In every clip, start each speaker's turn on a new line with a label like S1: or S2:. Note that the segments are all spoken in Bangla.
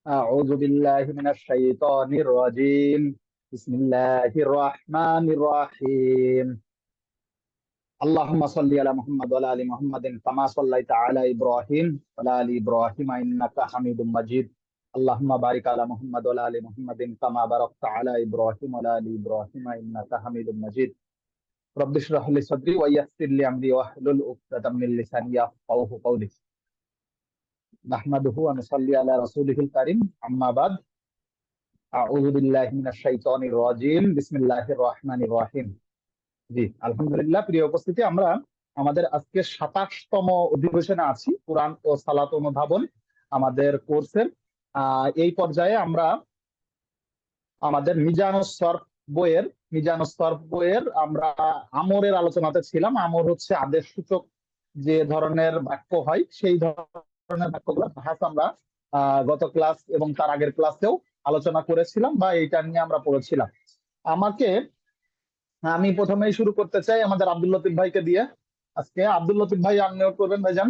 S1: أعوذ بالله من الشيطان الرجيم. بسم الله الرحمن الرحيم. اللهم صل على محمد وعلى آل محمد كما صليت على إبراهيم وعلى آل إبراهيم إنك حميد مجيد. اللهم بارك على محمد وعلى آل محمد كما باركت على إبراهيم وعلى آل إبراهيم إنك حميد مجيد. رب اشرح لي صدري ويسر لي أمري واحلل عقدة من لساني يفقهوا قولي. نحمده ونصلي على رسوله الكريم. أما بعد، আউযু বিল্লাহি মিনাশ শাইতানির রাজিম। বিসমিল্লাহির রহমানির রহিম। জি, আলহামদুলিল্লাহ। প্রিয় উপস্থিতি, আমরা আমাদের আজকে ২৭তম অধিবেশনে আছি, কোরআন ও সালাত অনুধাবন আমাদের কোর্সের। এই পর্যায়ে আমরা আমাদের মিজানুস সরফ বইয়ের আমরা আমরের আলোচনাতে ছিলাম। আমর হচ্ছে আদেশ সূচক যে ধরনের বাক্য হয়, সেই ধরনের বাক্যগুলো ভাষ আমরা গত ক্লাস এবং তার আগের ক্লাসেও আলোচনা করেছিলাম বা এইটা নিয়ে আমরা পড়েছিলাম। আমি প্রথমেই শুরু করতে চাই আমাদের আব্দুল লতিফ ভাইকে দিয়ে। আজকে আব্দুল লতিফ ভাই আনমিউট করবেন ভাইজান।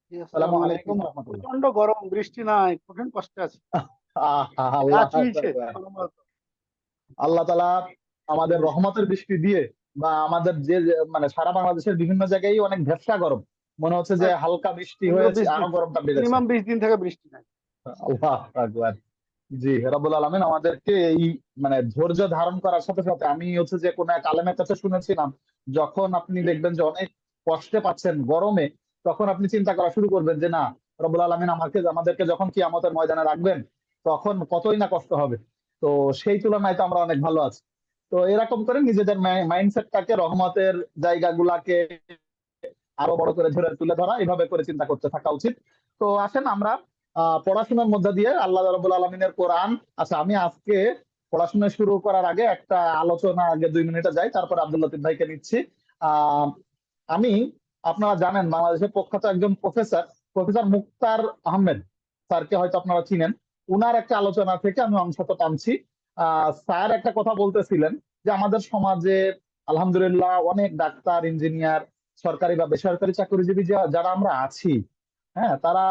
S2: জি,
S1: আসসালামু
S2: আসসালামু
S1: আলাইকুম
S2: আলাইকুম।
S1: রহমতুল্লাহ।
S2: প্রচন্ড গরম, বৃষ্টি নাই, কঠিন কষ্টে আছি। গা
S1: আল্লাহ
S2: চুইছে
S1: আকবার।
S2: রহমত।
S1: আল্লাহ তাআলা আমাদের
S2: জি,
S1: রহমতের বৃষ্টি দিয়ে বা আমাদের মানে সারা বাংলাদেশের বিভিন্ন জায়গায় অনেক ভেপসা গরম, মনে হচ্ছে যে হালকা বৃষ্টি
S2: 15
S1: হয়েছে,
S2: 20
S1: আরো
S2: দিন,
S1: গরমটা বেড়েছে।
S2: মিনিমাম 20 দিন থেকে বৃষ্টি নাই।
S1: আল্লাহ আকবার। জি, রব্বুল আলামিন আমাদেরকে এই মানে ধৈর্য ধারণ করার সাথে সাথে, আমি হচ্ছে যে কোন এক আলেমের কাছে শুনেছিলাম, যখন আপনি দেখবেন যে অনেক কষ্টে পাচ্ছেন গরমে, তখন আপনি চিন্তা করা শুরু করবেন যে না, রব্বুল আলামিন আমাদেরকে যখন কিয়ামতের ময়দানে রাখবেন, তখন কতই না কষ্ট হবে। তো সেই তুলনায় তো আমরা অনেক ভালো আছি। তো এরকম করে নিজেদের মাইন্ডসেটটাকে, রহমতের জায়গাগুলাকে আরো বড় করে ধরে তুলে ধরা, এভাবে করে চিন্তা করতে থাকা উচিত। তো আসেন আমরা পড়াশোনার মধ্যে দিয়ে আল্লাহ রাব্বুল আলামিনের কোরআন। আচ্ছা, আমি আজকে পড়াশোনা শুরু করার আগে একটা আলোচনা, আগে 2 মিনিটে যাই, তারপর আব্দুল লতিফ ভাইকে নিচ্ছি। আহ আমি, আপনারা জানেন, বাংলাদেশের প্রখ্যাত একজন প্রফেসর, প্রফেসর মুক্তার আহমেদ স্যারকে হয়তো আপনারা চিনেন। উনার একটা আলোচনা থেকে আমি অংশত টানছি। স্যার একটা কথা বলতেছিলেন যে আমাদের সমাজে আলহামদুলিল্লাহ অনেক ডাক্তার, ইঞ্জিনিয়ার, সরকারি বা বেসরকারি চাকরিজীবী যারা আমরা আছি, হ্যাঁ, তারা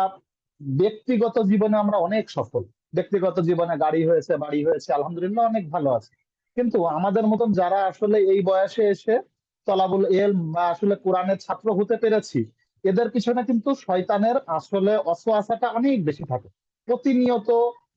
S1: ব্যক্তিগত জীবনে আমরা অনেক সফল। ব্যক্তিগত জীবনে গাড়ি হয়েছে, বাড়ি হয়েছে, আলহামদুলিল্লাহ অনেক ভালো আছে। কিন্তু আমাদের মতন যারা আসলে এই বয়সে এসে তলাবুল ইলম বা আসলে কোরআনের ছাত্র হতে পেরেছি, এদের পিছনে কিন্তু শয়তানের আসলে অসওয়াসাটা অনেক বেশি থাকে। প্রতিনিয়ত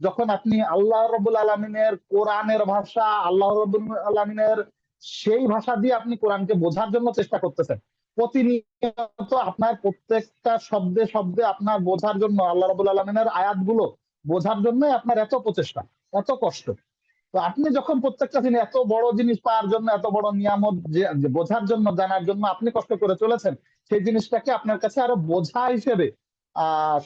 S1: যখন আপনি আল্লাহ রবুল আলমিনের কোরআনের ভাষা, আল্লাহ রবুল আলমিনের সেই ভাষা দিয়ে আপনি কোরআনকে বোঝার জন্য চেষ্টা করতেছেন, প্রতিনিয়ত আপনার প্রত্যেকটা শব্দে শব্দে আপনার বোঝার জন্য, আল্লাহ রাব্বুল আলামিনের আয়াতগুলো বোঝার জন্য আপনার এত প্রচেষ্টা, এত কষ্ট। তো আপনি যখন প্রত্যেকটা জিনিস, এত বড় জিনিস পাওয়ার জন্য, এত বড় নিয়ামত যে বোঝার জন্য, জানার জন্য আপনি কষ্ট করে চলেছেন, সেই জিনিসটাকে আপনার কাছে আরো বোঝা হিসেবে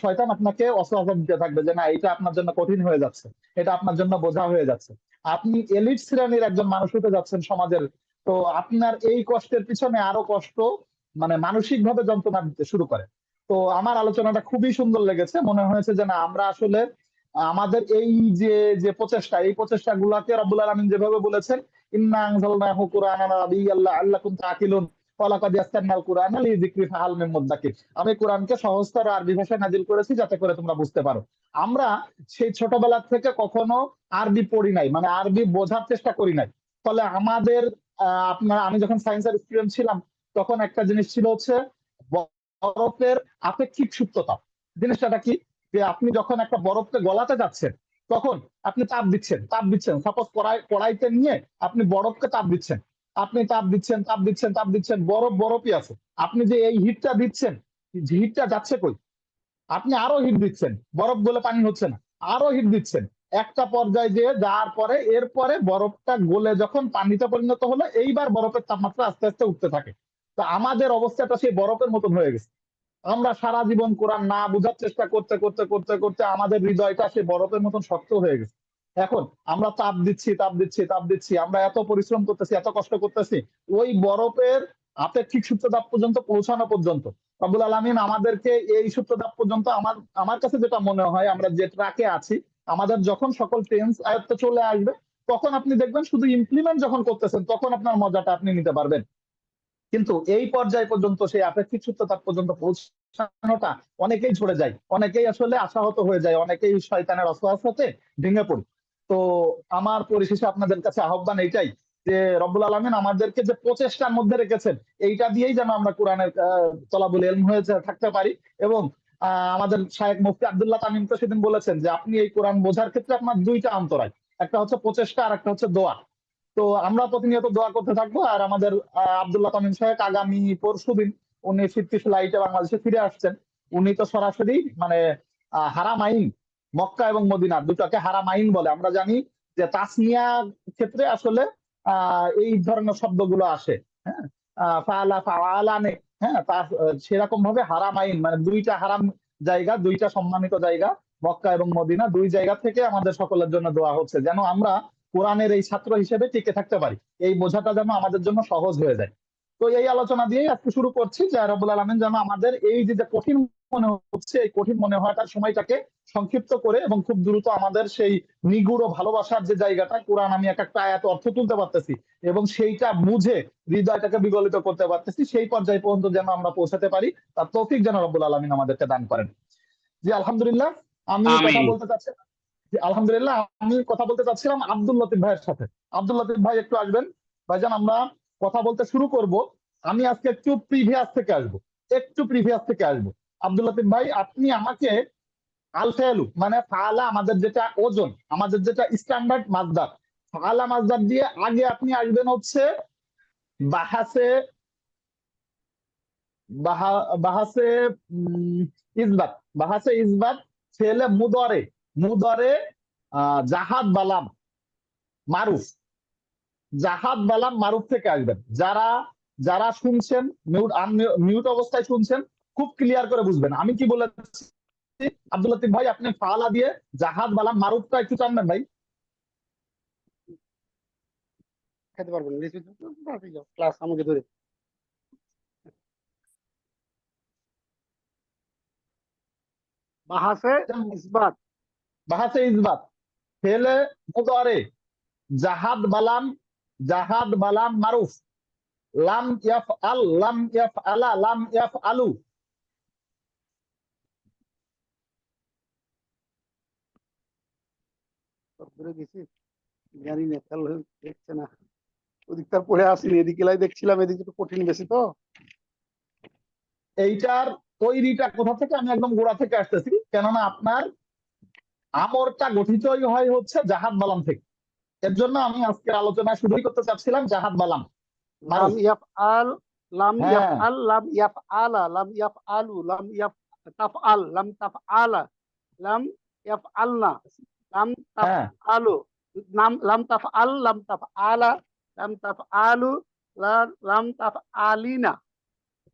S1: শয়তান আপনাকে অসওয়াসা দিতে থাকবে যে না, এটা আপনার জন্য কঠিন হয়ে যাচ্ছে, এটা আপনার জন্য বোঝা হয়ে যাচ্ছে। আপনি এলিট শ্রেণীর একজন মানুষ হতে যাচ্ছেন সমাজের। তো আপনার এই কষ্টের পিছনে আরো কষ্ট, মানে মানসিক ভাবে যন্ত্রণা দিতে শুরু করে। তো আমার আলোচনাটা খুবই সুন্দর লেগেছে, মনে হয়েছে যে না, আমরা আসলে আমাদের এই যে যে প্রচেষ্টা, এই প্রচেষ্টা গুলাকে রব্বুল আলামিন যেভাবে বলেছেন, ইন্না আনজালনাহু কুরআনান আরাবিয়্যান লাআল্লাকুম তাআকিলুন ওয়া লাকাদ ইয়াসসারনাল কুরআনা লিযিকরি ফাহাল মিন মুদ্দাকির। আমি কোরআনকে সহজতর আরবি ভাষায় নাজিল করেছি যাতে করে তোমরা বুঝতে পারো। আমরা সেই ছোটবেলা থেকে কখনো আরবি পড়ি নাই, মানে আরবি বোঝার চেষ্টা করি নাই। ফলে আমাদের আমি যখন সায়েন্সের স্টুডেন্ট ছিলাম, তখন একটা জিনিস ছিল হচ্ছে বরফের আপেক্ষিক সূত্রতা। জিনিসটা কি, যে আপনি যখন একটা বরফকে গলাতে যাচ্ছেন, তখন আপনি তাপ দিচ্ছেন, সাপোজ কড়াইতে নিয়ে আপনি বরফকে তাপ দিচ্ছেন, আপনি তাপ দিচ্ছেন, বরফ বরফই আছে। আপনি যে এই হিটটা দিচ্ছেন, হিটটা যাচ্ছে কই? আপনি আরো হিট দিচ্ছেন, বরফ গলে পানি হচ্ছে না, আরো হিট দিচ্ছেন। একটা পর্যায়ে যে যাওয়ার পরে, এরপরে বরফটা গলে যখন পানিতে পরিণত হলো, এইবার বরফের তাপমাত্রা আস্তে আস্তে উঠতে থাকে। তো আমাদের অবস্থাটা সেই বরফের মতন হয়ে গেছে। আমরা সারা জীবন কোরআন না বোঝার চেষ্টা করতে করতে করতে করতে আমাদের হৃদয়টা সেই বরফের মতন শক্ত হয়ে গেছে। এখন আমরা তাপ দিচ্ছি, আমরা এত পরিশ্রম করতেছি, এত কষ্ট করতেছি, ওই বরফের আপেক্ষিক সূত্রতাপ পর্যন্ত পৌঁছানো পর্যন্ত রব্বুল আলামিন আমাদেরকে এই সূত্রতাপ পর্যন্ত, আমার আমার কাছে যেটা মনে হয়, আমরা যে ট্র্যাকে আছি, আমাদের যখন সকল টেন্স আয়ত্তে চলে আসবে, তখন আপনি দেখবেন শুধু ইমপ্লিমেন্ট যখন করতেছেন, তখন আপনার মজাটা আপনি নিতে পারবেন। কিন্তু এই পর্যায় পর্যন্ত সেই আপেক্ষিক সত্যতা পর্যন্ত পৌঁছানোটা অনেকেই ঝরে যায়, অনেকেই আসলে আশাহত হয়ে যায়, অনেকেই শয়তানের অসওয়াসতে ভেঙে পড়ে। তো আমার পরিশেষে আপনাদের কাছে আহ্বান এইটাই যে রব্বুল আলামিন আমাদেরকে যে প্রচেষ্টার মধ্যে রেখেছেন, এইটা দিয়েই যেন আমরা কোরআনের তলাবুল ইলম হয়ে থাকতে পারি। এবং আমাদের শায়েখ মুফতি আব্দুল্লাহ তামিম তো সেদিন বলেছেন যে আপনি এই কোরআন বোঝার ক্ষেত্রে আপনার দুইটা অন্তরায়, একটা হচ্ছে প্রচেষ্টা আর একটা হচ্ছে দোয়া। তো আমরা প্রতিনিয়ত দোয়া করতে থাকবো। আর আমাদের আব্দুল্লাহ তামিম সাহেব আগামী পরশুদিন উনি ফিফটি ফ্লাইটে বাংলাদেশে ফিরে আসছেন। উনি তো সরাসরি মানে হারামাইন, মক্কা এবং মদিনা দুটাকে হারামাইন বলে। আমরা জানি যে তাসনিয়া ক্ষেত্রে আসলে এই ধরনের শব্দগুলো আসে। হ্যাঁ, ফাআলা ফাআলানে। হ্যাঁ, তার সেরকম ভাবে হারামাইন মানে দুইটা হারাম জায়গা, দুইটা সম্মানিত জায়গা, মক্কা এবং মদিনা, দুই জায়গা থেকে আমাদের সকলের জন্য দোয়া হচ্ছে যেন আমরা কোরআনের এই ছাত্র হিসেবে টিকে থাকতে পারি, এই বোঝাটা যেন আমাদের জন্য সহজ হয়ে যায়। তো এই আলোচনা দিয়েই আজকে শুরু করছি যে রব্বুল আলামিন যেন আমাদের এই যে যে কঠিন মনে হচ্ছে, এই কঠিন মনে হওয়াটার সময়টাকে সংক্ষিপ্ত করে এবং খুব দ্রুত আমাদের সেই নিগুড় ভালোবাসার যে জায়গাটা, কোরআন আমি এক একটা আয়াত অর্থ তুলতে পারতেছি এবং সেইটা বুঝে হৃদয়টাকে বিগলিত করতে পারতেছি, সেই পর্যায় পর্যন্ত যেন আমরা পৌঁছাতে পারি, তার তৌফিক যেন রব্বুল আলামিন আমাদেরকে দান করেন। জি আলহামদুলিল্লাহ। আমি কথা
S3: আমিন।
S1: বলতে চাচ্ছি, আলহামদুলিল্লাহ আমি কথা বলতে চাচ্ছিলাম আব্দুল লতিফ ভাইয়ের সাথে। আব্দুল লতিফ ভাই একটু আসবেন। ভাইজান আমরা কথা বলতে শুরু করব। আমি আজকে একটু প্রিভিয়াস থেকে আসবো, একটু প্রিভিয়াস থেকে আসবো। আব্দুল লতিফ ভাই আপনি আমাকে আল ফেলু মানে ফাআলা, আমাদের যেটা ওজন, আমাদের যেটা স্ট্যান্ডার্ড মাসদার, ফাআলা মাসদার দিয়ে আগে আপনি আসবেন হচ্ছে বাহাসে, বাহাসে ইসবাত, বাহাসে ইসবাত ফেলে মুদরে, মুদরে জাহাদ বালাম মারুফ, জাহাদ বালাম মারুফ থেকে আসবেন। যারা যারা শুনছেন, মিউট মিউট অবস্থায় শুনছেন, খুব ক্লিয়ার করে বুঝবেন আমি কি বলেছি। আব্দুল লতিফ ভাই আপনি ফালা দিয়ে জাহাদ বালাম মারুফটা একটু টানবেন ভাই।
S2: খেতে পারবেন ক্লাস আমাকে ধরে। বাহাসে ইসবাত।
S1: বাহাসে ইসবাত ফেলে মুদরে জাহাদ বালাম, জাহাদ বালাম মারুফ লাম ইয়াফ আল, লাম ইয়াফ আলা, লাম ইয়াফ আলু।
S2: ধরে দিছি, জানি না খেয়াল দেখছে না, ওদিকটার পড়ে আসিনি, এদিকে লাই দেখছিলাম, এদিকে তো কঠিন বেশি তো।
S1: এইটার তৈরিটা কোথা থেকে, আমি একদম গোড়া থেকে আসতেছি, কেননা আপনার আমরটা গঠিতই হয় হচ্ছে জাহাদ বালাম থেকে। এর জন্য আমি আজকের আলোচনা শুরুই করতে চাচ্ছিলাম জাহাদ বালাম
S2: লাম
S1: মারুফ।
S2: ইয়াফ আল, লাম ইয়াফ
S1: হ্যাঁ
S2: আল, লাম ইয়াফ আলা, লাম ইয়াফ আলু, লাম ইয়াফ তাফ আল, লাম তাফ আলা, লাম ইয়াফ আলনা, লাম তাফ
S1: হ্যাঁ
S2: আলু, নাম লাম তাফ আল, লাম তাফ আলা, লাম তাফ আলু, লাম তাফ আলিনা,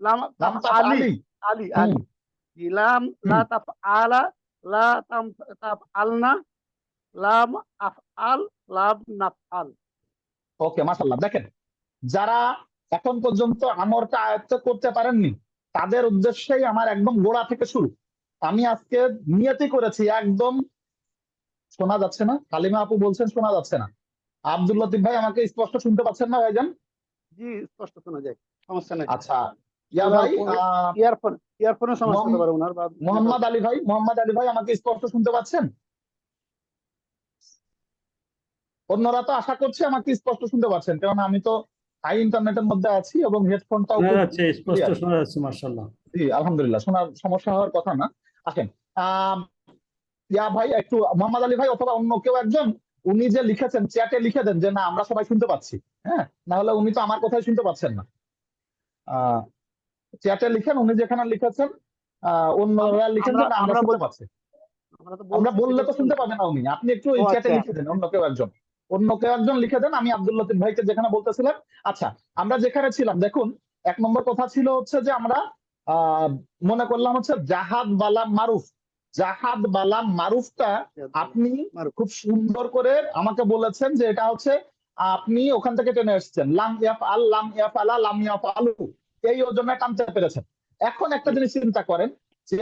S2: লাম
S1: লাম
S2: তাফ
S1: তাফ
S2: আলি,
S1: আলী।
S2: আলি
S1: হুম
S2: আলি, লাম লা
S1: হুম।
S2: তাফ আলা, লা তাম তাফ আলনা, লাম আফ আল, লাম নাফ আল।
S1: ওকে মাশাআল্লাহ। দেখেন যারা এখন পর্যন্ত আমরটা আয়ত্ত করতে পারেননি তাদের উদ্দেশ্যেই আমার একদম গোড়া থেকে শুরু। আমি আজকে নিয়তি করেছি একদম, শোনা যাচ্ছে না, হালিমা আপু বলছেন শোনা যাচ্ছে না। আব্দুল লতিফ ভাই আমাকে স্পষ্ট শুনতে পাচ্ছেন না ভাইজান?
S2: জি, স্পষ্ট শোনা যায়, সমস্যা নাই।
S1: আচ্ছা ইয়া
S2: ওনার
S1: ভাই
S2: ইয়ারফোন, ইয়ারফোনের সমস্যা হতে পারে ওনার, বা
S1: মোহাম্মদ আলী ভাই, মোহাম্মদ আলী ভাই আমাকে স্পষ্ট শুনতে পাচ্ছেন? অন্যরা তো আশা করছি আমাকে স্পষ্ট শুনতে পাচ্ছেন, কারণ আমি তো হাই ইন্টারনেটের মধ্যে আছি এবং হেডফোনটাও
S3: শোনা
S1: খুব
S3: যাচ্ছে, স্পষ্ট
S1: ক্লিয়ার।
S3: শোনা যাচ্ছে, মাশাআল্লাহ।
S1: জি আলহামদুলিল্লাহ, শোনার সমস্যা হওয়ার কথা না। আসেন ইয়া ভাই একটু মোহাম্মদ আলী ভাই অথবা অন্য কেউ একজন উনি যে লিখেছেন চ্যাটে লিখে দেন যে না আমরা সবাই শুনতে পাচ্ছি। হ্যাঁ, না হলে উনি তো আমার কথাই শুনতে পাচ্ছেন না। চ্যাটে লিখেন, উনি যেখানে লিখেছেন অন্যরা লিখেন
S2: আমরা
S1: যে না আমরা
S2: আমরা
S1: শুনতে
S2: বলছি,
S1: পাচ্ছি।
S2: আমরা তো
S1: আমরা
S2: বলছি
S1: বললে
S2: সেটাই
S1: তো
S2: তো
S1: শুনতে
S2: বলছি।
S1: পাবে না উনি, আপনি একটু
S2: ও
S1: ওই চ্যাটে
S2: আচ্ছা,
S1: লিখে দেন, অন্য কেউ একজন, অন্য কেউ একজন লিখে দেন। আমি আব্দুল লতিফ ভাইকে যেখানে বলতেছিলাম। আচ্ছা আমরা যেখানে ছিলাম দেখুন, এক নম্বর কথা ছিল হচ্ছে যে আমরা আহ মনে করলাম হচ্ছে জাহাদ বালাম মারুফ, জাহাদ বালাম মারুফটা আপনি
S2: মারুফ।
S1: খুব সুন্দর করে আমাকে বলেছেন যে এটা হচ্ছে আপনি ওখান থেকে টেনে এসেছেন, লাম ইয়াফ আল, লাম ইয়াফ আলা, লাম ইয়াফ আলু, এই ওজনে টানতে পেরেছেন। এখন একটা জিনিস চিন্তা করেন যে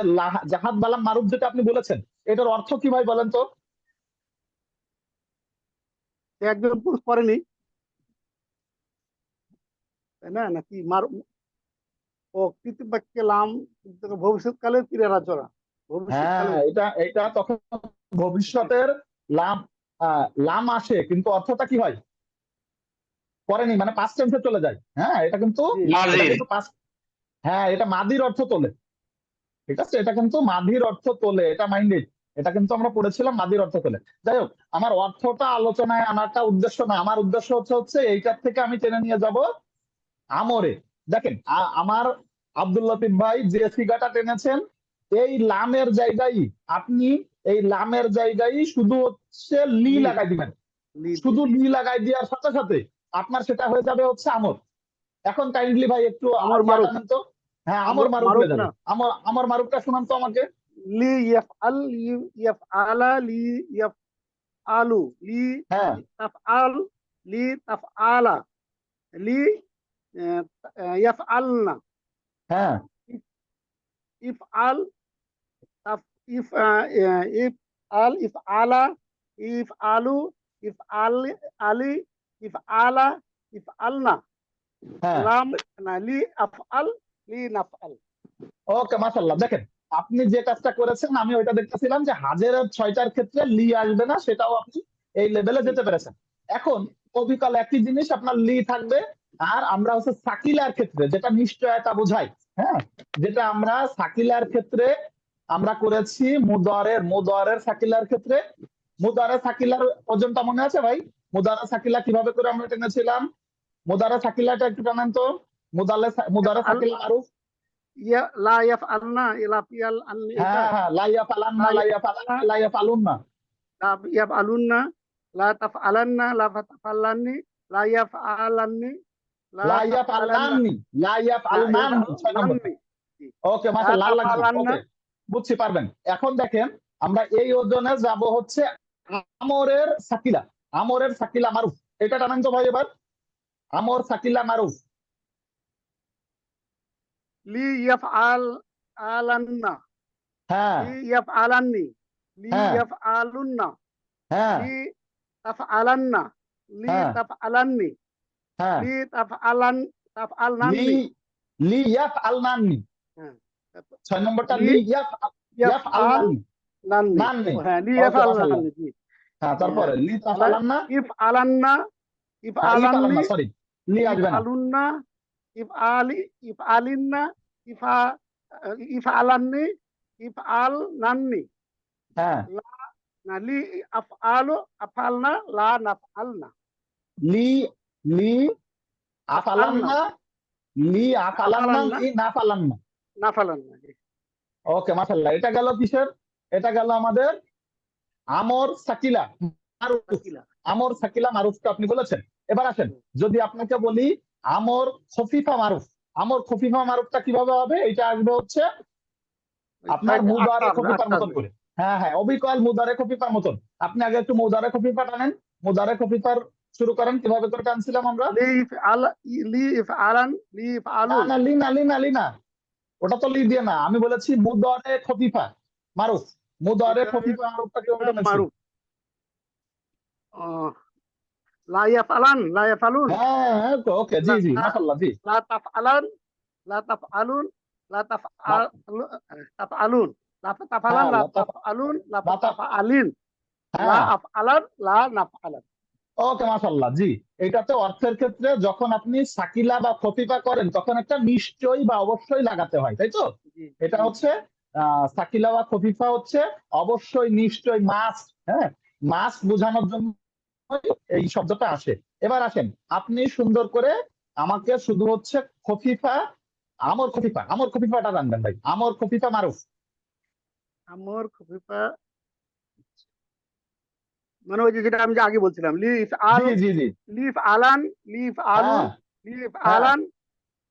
S1: জাহাদ বালাম মারুফ যেটা আপনি বলেছেন, এটার অর্থ কি ভাই বলেন তো?
S2: একজন পুরুষ পড়েনি, তাই না? নাকি ও কৃতজ্ঞ বাক্যে লাম ভবিষ্যৎকালের ক্রিয়ারা চলা,
S1: হ্যাঁ,
S2: ভবিষ্যৎকালের।
S1: এটা তখন ভবিষ্যতের লাম লাম আসে, কিন্তু অর্থটা কি হয়? করেনি, মানে পাস্ট টেন্সে চলে যায়। হ্যাঁ, এটা কিন্তু
S2: জি
S1: এটা
S3: মাজিদ।
S1: কিন্তু past- হ্যাঁ, এটা মাদির অর্থ তোলে। ঠিক আছে, এটা কিন্তু মাদির অর্থ তোলে, এটা মাইন্ডেড। এটা কিন্তু আমরা পড়েছিলাম মাদির অর্থ তোলে। যাই হোক, আমার অর্থটা আলোচনায় আনাটা উদ্দেশ্য না, আমার উদ্দেশ্য হচ্ছে এইটার থেকে আমি টেনে নিয়ে যাব আমরে। দেখেন, আমার আব্দুল লতিফ ভাই যে সিগাটা টেনেছেন, এই লামের জায়গায় আপনি এই লামের জায়গায় শুধু হচ্ছে লি
S2: লি
S1: লাগাই দিবেন।
S2: লি
S1: শুধু লি লাগাই দেওয়ার সাথে সাথে আপনার সেটা হয়ে যাবে হচ্ছে আমর। এখন কাইন্ডলি ভাই একটু
S2: আমর
S1: ইয়াটা
S2: মারুফ,
S1: নেন তো। হ্যাঁ, আমর মারুফ
S2: মারুফ
S1: হয়ে যাবে।
S2: না,
S1: আমর মারুফটা শোনান তো আমাকে।
S2: লি ইয়াফআল, ইয়াফআলা, লি ইয়াফআলু, লি
S1: হ্যাঁ,
S2: তাফআল, লি তাফআলা, লি ইয়াফআলনা,
S1: হ্যাঁ,
S2: ইফআল, তাফ ইফ ইফআল, ইফআলা, ইফআলু, ইফআল আলি, ইফআলা, ইফআলনা,
S1: হ্যাঁ।
S2: লাম না, লি আফআল, লি নাফআল।
S1: ওকে, মাশাআল্লাহ। দেখেন, আপনি যে কাজটা করেছেন আমি ওইটা দেখতেছিলাম যে হাজেরের 6টার ক্ষেত্রে লি আসবে না, সেটাও আপনি এই লেভেলে
S2: জি
S1: যেতে পেরেছেন। এখন অবিকল একই জিনিস, আপনার লি থাকবে। আর আমরা হচ্ছে সাকিলার ক্ষেত্রে, যেটা নিশ্চয়তা বোঝায়, হ্যাঁ, যেটা আমরা সাকিলার ক্ষেত্রে আমরা করেছি মুদারের সাকিলার ক্ষেত্রে। মুদারের সাকিলার ওজনটা মনে আছে ভাই? মুদারের সাকিলা কিভাবে করে আমরা টেনেছিলাম? মুদারের সাকিলাটা একটু টানেন তো। মুদারের
S2: ইয়াফআল,
S1: সাকিলা মারুফ।
S2: লা ইয়াফআলনা, ইলাফিয়াল আল, এটা
S1: হ্যাঁ, হ্যাঁ, লাইয়া
S2: লা
S1: ফালান্না, লাইয়া ফালান্না,
S2: ইয়াফআলনা,
S1: লাইয়া ফালুন না।
S2: লা ইয়াফআলুন্না, লা তাফআলান্না, লা তাফআলান্নি, লা ইয়াফআলান্নি, লা
S1: লাইয়া
S2: তাফআলান্না,
S1: ফালনান্নি, লাইয়া
S2: লা
S1: ফালনান্নি, 6 নম্বরটা।
S2: ইয়াফআলান্নি। জি,
S1: ওকে,
S2: লা
S1: মাশাআল্লাহ, লাল লাগছে না।
S2: তাফআলান্না,
S1: ওকে, বুঝছি, পারবেন। এখন দেখেন, আমরা এই ওজনে যাব হচ্ছে আমরের সাকিলা। আমরের সাকিলা মারুফ, এটা টানেন তো ভাই এবার। আমর সাকিলা মারুফ।
S2: লি ইয়াফআলান্না,
S1: হ্যাঁ,
S2: লি ইয়াফআলান্নি, লি
S1: হ্যাঁ,
S2: ইয়াফআলুন্না,
S1: হ্যাঁ,
S2: লি তাফআলান্না, লি
S1: হ্যাঁ,
S2: তাফআলান্নি,
S1: হ্যাঁ।
S2: লি
S1: লি
S2: তাফআলনান্নি।
S1: লিয়াফ আলনান্নি।
S2: হ্যাঁ,
S1: 6 নম্বরটা
S2: লি
S1: লিয়াফ ইয়াফ
S2: ইয়াফআল
S1: আলনান্নি।
S2: নান্নি।
S1: নান্নি।
S2: হ্যাঁ, লি
S1: ওকে,
S2: ইয়াফআল
S1: মাশাআল্লাহ।
S2: নান্নি। জি,
S1: হ্যাঁ, তারপরে লি
S2: তাহলে
S1: তাফালান্না।
S2: ইফ আলান্না, ইফ
S1: হ্যাঁ, ইফ
S2: আলান্নি,
S1: আলান্না, সরি, লি
S2: ইফ
S1: আসবে না।
S2: আলুন্না, ইফ আলি, ইফ আলিন্না, ইফা ইফ আলান্নি, ইফ আল নান্নি,
S1: হ্যাঁ,
S2: লা না, লি আফআলু, আফআলনা, লা নাফআলনা,
S1: লি লি
S2: আফআলনা,
S1: আফালান্না, লি আফালান্না,
S2: আফআলান্না,
S1: লি নাফালান্না।
S2: নাফালান্না। জি,
S1: ওকে, মাশাআল্লাহ। এটা গেল কিসের? এটা গেল আমাদের আমর সাকিলা মারুফ।
S2: সাকিলা।
S1: আমর সাকিলা মারুফটা আপনি বলেছেন। এবার আসেন, যদি আপনাকে বলি আমর খফিফা মারুফ। আমর খফিফা মারুফটা কিভাবে হবে? এটা আসবে হচ্ছে আপনার মুদারে খফিফার
S2: আটটা
S1: মতন
S2: আসবে।
S1: করে। হ্যাঁ, হ্যাঁ, অবিকল মুদারে খফিফার মতন। আপনি আগে একটু মুদারে খফিফা টানেন। মুদারে খফিফার শুরু করেন, কিভাবে করে টানছিলাম আমরা?
S2: লি ইফ আল, লি ইফ আলান, লি ইফ
S1: না,
S2: আলুন।
S1: না, লি না, লি না, লি না। ওটা তো লি দিয়ে না, আমি বলেছি মুদারে খফিফা মারুফ। মুদারে খফিফা মারুফটা কিভাবে টানেছি?
S2: মারুফ। লা ইয়াফআলান, লা ইয়াফআলুন,
S1: হ্যাঁ, হ্যাঁ, ওকে, জি,
S2: লা
S1: জি, মাশাআল্লাহ, জি।
S2: লা তাফআলান, লা তাফআলুন, লা
S1: মা-
S2: তাফআলুন, লা তাফআলান,
S1: হ্যাঁ,
S2: লা
S1: লতাফা,
S2: তাফআলুন, লা
S1: লতাফ,
S2: তাফআলিন, লা
S1: হ্যাঁ।
S2: আফআলান, লা নাফআলান।
S1: ওকে, মাশাআল্লাহ, জি। এটাতে অর্থের ক্ষেত্রে যখন আপনি সাকিলা বা খফিফা করেন তখন একটা নিশ্চয়ই বা অবশ্যই লাগাতে হয়, তাই তো?
S2: জি,
S1: এটা
S2: জি,
S1: হচ্ছে সাকিলা বা খফিফা হচ্ছে অবশ্যই, নিশ্চয়, মাস্ট। হ্যাঁ, মাস্ট বোঝানোর জন্য এই শব্দটা আসে। এবার আসেন, আপনি সুন্দর করে আমাকে শুধু হচ্ছে খফিফা, আমর খফিফাটা জানবেন ভাই। আমর খফিফা মারুফ।
S2: আমর খফিফা মানে ওই যে যেটা আমি যে আগে বলছিলাম, লি if Al,
S1: G, G, G.
S2: Li if আলান, লি ইফ আলুন,
S1: হ্যাঁ,
S2: লি ইফ
S1: হ্যাঁ,
S2: আলান,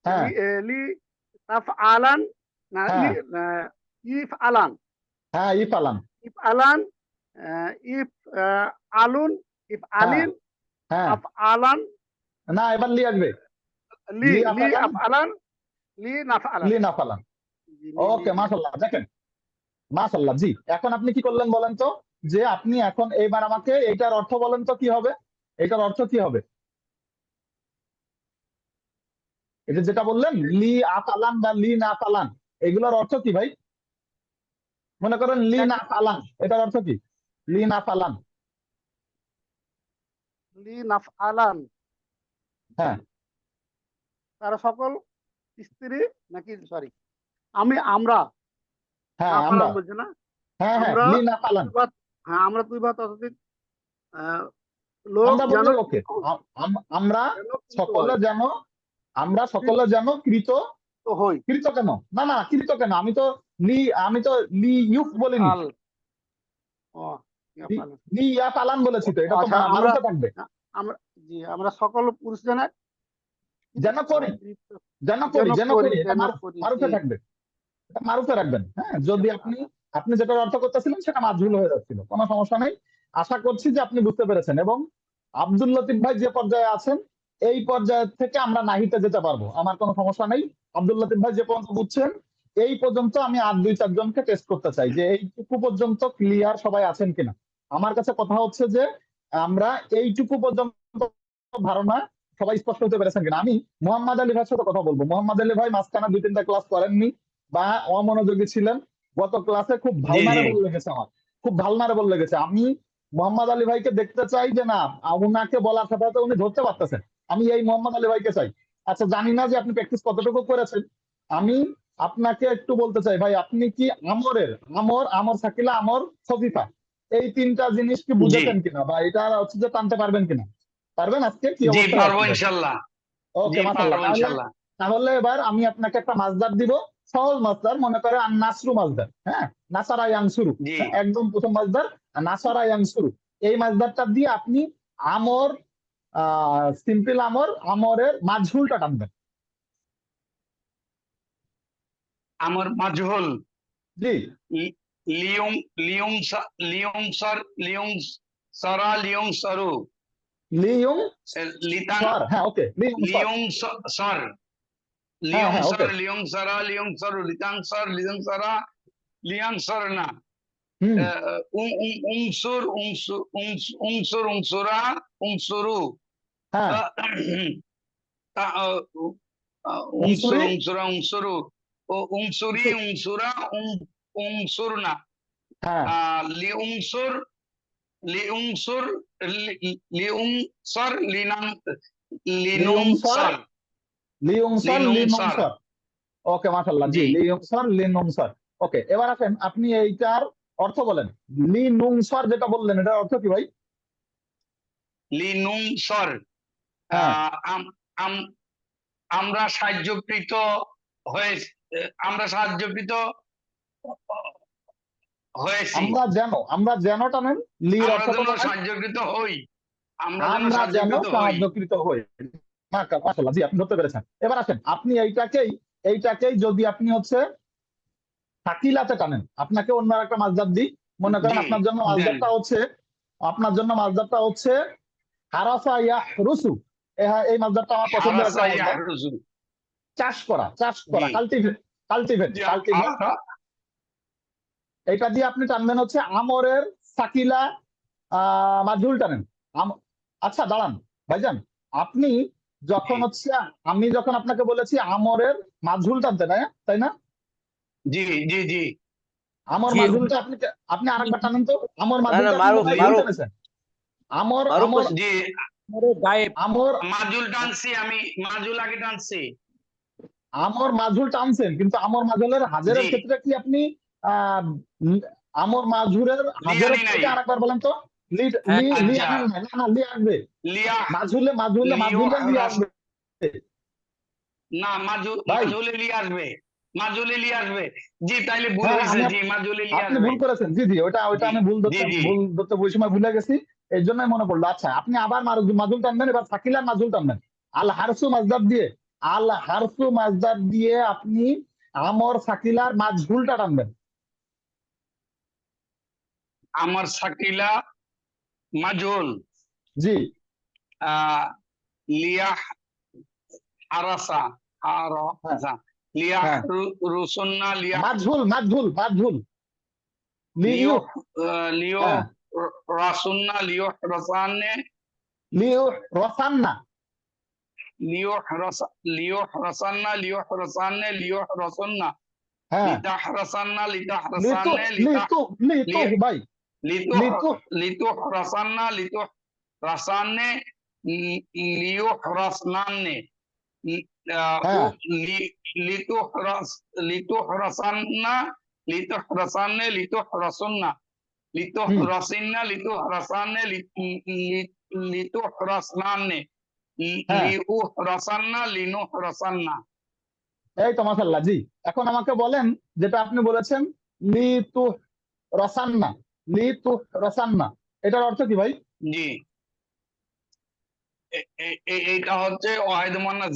S1: হ্যাঁ,
S2: লি তাফআলান, না, লি
S1: হ্যাঁ,
S2: ইফ আলান,
S1: হ্যাঁ, ইফ আলাম।
S2: ইফ আলান, ইফ আলুন, ইফ
S1: হ্যাঁ,
S2: আলিন,
S1: হ্যাঁ,
S2: আফ আলান,
S1: না, এবার লি আসবে।
S2: লি
S1: লি
S2: লি
S1: আফালান,
S2: আফ আলান, লি নাফ আলান।
S1: লি নাফালান।
S2: জি, লি লি
S1: ওকে,
S2: লি।
S1: মাশাআল্লাহ। দেখেন, মাশাআল্লাহ, জি। এখন আপনি কি করলেন বলেন তো? যে আপনি এখন এইবার আমাকে এইটার অর্থ বলেন তো কি হবে? এইটার অর্থ কি হবে? এই যে যেটা বললেন লি আতালান বা লি না তালান, এগুলোর অর্থ কি ভাই? মনে করেন লি না তালান, এটার অর্থ কি? লি না তালান।
S2: লি নাফআলান,
S1: হ্যাঁ
S2: তারা সকল স্ত্রী, নাকি সরি, আমরা
S1: হ্যাঁ আমরা,
S2: নাফআলান বলছে না?
S1: হ্যাঁ হ্যাঁ
S2: আমরা
S1: লি না তালান,
S2: তুই বা- হ্যাঁ, আমরা তুই বা ততোধিক লোক
S1: আমরা
S2: যেন
S1: বললে ওকে। আমরা
S2: যেন কৃত
S1: সকলে
S2: হয়,
S1: যেন, আমরা
S2: কৃত
S1: সকলে যেন কৃত।
S2: হই।
S1: কৃত কেন? না না, কৃত কেন? লি আমি তো লি ইউক বলিনি,
S2: আল, ও, নাফআলান।
S1: লি ইয়া তালান বলেছি, তো এটা তো
S2: আচ্ছা, আমরা
S1: মারুফে থাকবে।
S2: আমরা জি, আমরা সকল পুরুষ যেন
S1: যেন করি,
S2: কৃত,
S1: যেন করি,
S2: যেন
S1: যেন
S2: করি,
S1: করি, এটা
S2: যেন করি, জি।
S1: মারুফে থাকবে, এটা মারুফে রাখবেন। হ্যাঁ, যদি আপনি আপনি যেটা অর্থ করতেছিলেন সেটা মাজহুল হয়ে যাচ্ছিল, কোনো সমস্যা নেই। আশা করছি যে আপনি বুঝতে পেরেছেন। এবং আব্দুল লতিফ ভাই যে পর্যায়ে আছেন, এই পর্যায় থেকে আমরা নাহিতে যেতে পারবো, আমার কোনো সমস্যা নেই। আব্দুল লতিফ ভাই যে পর্যন্ত বুঝছেন, এই পর্যন্ত আমি আর 2-4 জনকে টেস্ট করতে চাই যে এইটুকু পর্যন্ত ক্লিয়ার সবাই আছেন কিনা। আমার কাছে কথা হচ্ছে যে আমরা এইটুকু পর্যন্ত ধারণা সবাই স্পষ্ট হতে পেরেছেন কিনা। আমি মোহাম্মদ আলী ভাইয়ের সাথে কথা বলবো। মোহাম্মদ আলী ভাই মাঝখানে 2-3টা ক্লাস করেননি বা অমনোযোগী ছিলেন। গত ক্লাসে খুব
S3: জি জি
S1: ভালনারেবল লেগেছে আমার, খুব ভালনারেবল লেগেছে। আমি মোহাম্মদ আলী ভাইকে দেখতে চাই যে না, উনাকে বলার সাথে সাথে উনি ধরতে পারতেছেন। আমি এই মোহাম্মদ আলী ভাইকে চাই। আচ্ছা, জানি না যে আপনি প্র্যাকটিস কতটুকু করেছেন। আমি আপনাকে একটু বলতে চাই ভাই, আপনি কি আমরের, আমর, আমর সাকিলা, আমর খফিফা, এই 3টা জিনিস কি
S3: জি
S1: বুঝেছেন কিনা, বা এটা হচ্ছে যে টানতে পারবেন কিনা? পারবেন? আজকে কি
S3: জি
S1: অবস্থায়
S3: পারবো
S1: আছেন ভাই?
S3: ইনশাল্লাহ।
S1: ওকে,
S3: জি
S1: মাশাআল্লাহ।
S3: পারবো
S1: তাহলে
S3: ইনশাল্লাহ।
S1: তাহলে এবার আমি আপনাকে একটা মাসদার দিব, সহজ মাসদার, মনে করে আন নাসরু মাসদার। হ্যাঁ, নাসারা ইয়ানসুরু।
S3: জি
S1: হ্যাঁ, একদম প্রথম মাসদার নাসারা ইয়ানসুরু। এই মাসদারটা দিয়ে আপনি আমর, সিম্পল আমর, আমরের মাজহুলটা টানবেন।
S3: আমার মাজহুল
S1: জি,
S3: লিয়ং লিয়ং লিয়ং সারা লিয়ং সরু
S1: লিয়ং
S3: লিতাং
S1: সর। হ্যাঁ ওকে, লিয়ং সর।
S3: লিয়ং সর
S1: হ্যাঁ
S3: লিয়ং
S1: হ্যাঁ
S3: সর
S1: ওকে।
S3: লিয়ং সারা লিয়ং সরু লিতাং সারা লিয়াং সর না
S1: হুম।
S3: উংসুর উংসুর উংসুর উংসুরা উংসুরু
S1: হ্যাঁ,
S3: উংসুর
S1: উনসুরি।
S3: উংসুরা উংসুরু ও উংসুরি উংসুরা উংসুর না
S1: হ্যাঁ,
S3: লিউংসুর লিউংসুর লিউংসর
S1: লিয়ং সর,
S3: লিনুংসর
S1: লিয়ং সর, লিনং
S3: লিনুংসর
S1: সর। ওকে, মাশাআল্লাহ। জি,
S3: জি
S1: লিয়ং সর, লিনং সর। ওকে, এবার আসেন আপনি এইটার অর্থ বলেন। লিনুং সর যেটা বললেন, এটার অর্থ কি ভাই?
S3: লিনুংসর
S1: হ্যাঁ,
S3: আহ, আম- আম- আমরা সাহায্যকৃত হয়ে আমরা সাহায্যকৃত হয়েছি
S1: আমরা যেন টানেন, লির
S3: আমরা
S1: অর্থটা
S3: যেন
S1: বলেন।
S3: সাহায্যকৃত হই আমরা যেন
S1: আমরা যেন
S3: সাহায্যকৃত হই
S1: সাহায্যকৃত হই। মাশাআল্লাহ, জি আপনি ধরতে পেরেছেন। এবার আসেন আপনি এইটাকেই যদি আপনি হচ্ছে সাকিলাতে টানেন, আপনাকে অন্য একটা মাসদার দিই। মনে করেন
S3: জি
S1: আপনার জন্য
S3: দেন
S1: মাসদারটা হচ্ছে হারাফা ইয়াহরুসু। এই মাসদারটা আমার পছন্দের একটা
S3: হারাসা
S1: মাসদার।
S3: ইয়াহরুজু
S1: চাষ করা, চাষ
S3: জি
S1: করা, কাল্টিভেট, কাল্টিভেট,
S3: জি
S1: কাল্টিভেট। এটা দিয়ে আপনি টানবেন হচ্ছে আমরের সাকিলা, মাজহুল টানেন। আচ্ছা দাঁড়ান ভাইজান, আপনি
S3: জি
S1: যখন হচ্ছে, আমি যখন আপনাকে বলেছি আমরের মাজহুল টানতে, তাই না?
S3: জি জি জি
S1: আমর
S4: জি
S1: মাজহুলটা আপনি আপনি আরেকবার টানেন তো। আমর
S4: না না
S1: মাজহুলটা আপনি
S4: মারুফ
S1: মনে হয় ভুল
S4: মারুফ
S1: টানেছেন। আমর,
S4: মারুফ
S1: আমর,
S3: জি
S4: গায়েব।
S1: আমর,
S3: মাজুল টানছি আমি মাজুল আগে টানছি
S1: আমর মাজহুল টানছেন, কিন্তু আমর মাজহুলের
S3: জি
S1: হাজেরের ক্ষেত্রে কি আপনি আহ আমর মাজহুরের হাজেরের
S3: লিয়ানি নাই
S1: থেকে আরেকবার বলেন তো। লি,
S4: হ্যাঁ
S1: লি
S3: আচ্ছা
S1: আনেন নাই, না না, লি আসবে।
S3: লিয়া লিও
S1: মাঝুলে লি
S3: হ্রাস
S1: আসবে
S3: না
S1: ভাই।
S3: মাজুলে লিয়ে আসবে মাজুলে লিয়ে আসবে জি তাইলে ভুল
S1: হ্যাঁ
S3: হয়েছে জি মাজুলে লিয়ে
S1: আপনি
S3: আসবে
S1: ভুল করেছেন। জি জি, ওইটা
S3: জি
S1: আমি
S3: জি জি
S1: ভুল ধরতে ওই সময় ভুলে গেছি, এই জন্যই মনে পড়লো। আচ্ছা, আপনি আবার মাজুল টানবেন, এবার সাকিলার মাজুল টানবেন। আল হারসু মাজদার দিয়ে, আল হারসু মাজদার দিয়ে আপনি আমর সাকিলার মাজহুলটা টানবেন।
S3: আমার সাকিলা মাজুল
S1: জি,
S3: লিয়া হারাসা
S1: হ্যাঁ
S3: হারাসা লিয়া
S1: হ্যাঁ,
S3: রুসুন্না লিয়া
S1: মাজহুল লিউ।
S3: লিও লিও
S1: হ্যাঁ,
S3: রাসুন্না লিও রাসানে
S1: লিউ রসান্না।
S3: লিয়ুহরাসান্না লিয়ুহরাসান্নে লিয়ুহরাসান্না
S1: হ্যাঁ
S3: লিতাহরাসান্না
S1: লিতু
S3: লিতাহরাসান্নে
S1: লিতু লিতু ভাই লিতু
S3: লিতুহরাসান্না লিতুহরাসান্নে লিয়ুহরাসনান্নে
S1: হ্যাঁ
S3: লিতুহরাসান্না লিতুহরাসান্নে লিতুহরাসান্না
S1: হুম
S3: লিতুহরাসিন্না লিতুহরাসান্নে লিতুহরাসনান্নে
S1: হ্যাঁ
S3: লিউহরাসান্না লিনুহরাসান্না।
S1: এই তো মাশাআল্লাহ। জি, এখন আমাকে বলেন যেটা আপনি বলেছেন লিতু রসান্না, লিতু রসান্না, এটার অর্থ কি ভাই?
S3: জি, এইটা হচ্ছে ওয়াহিদ মুয়ান্নাস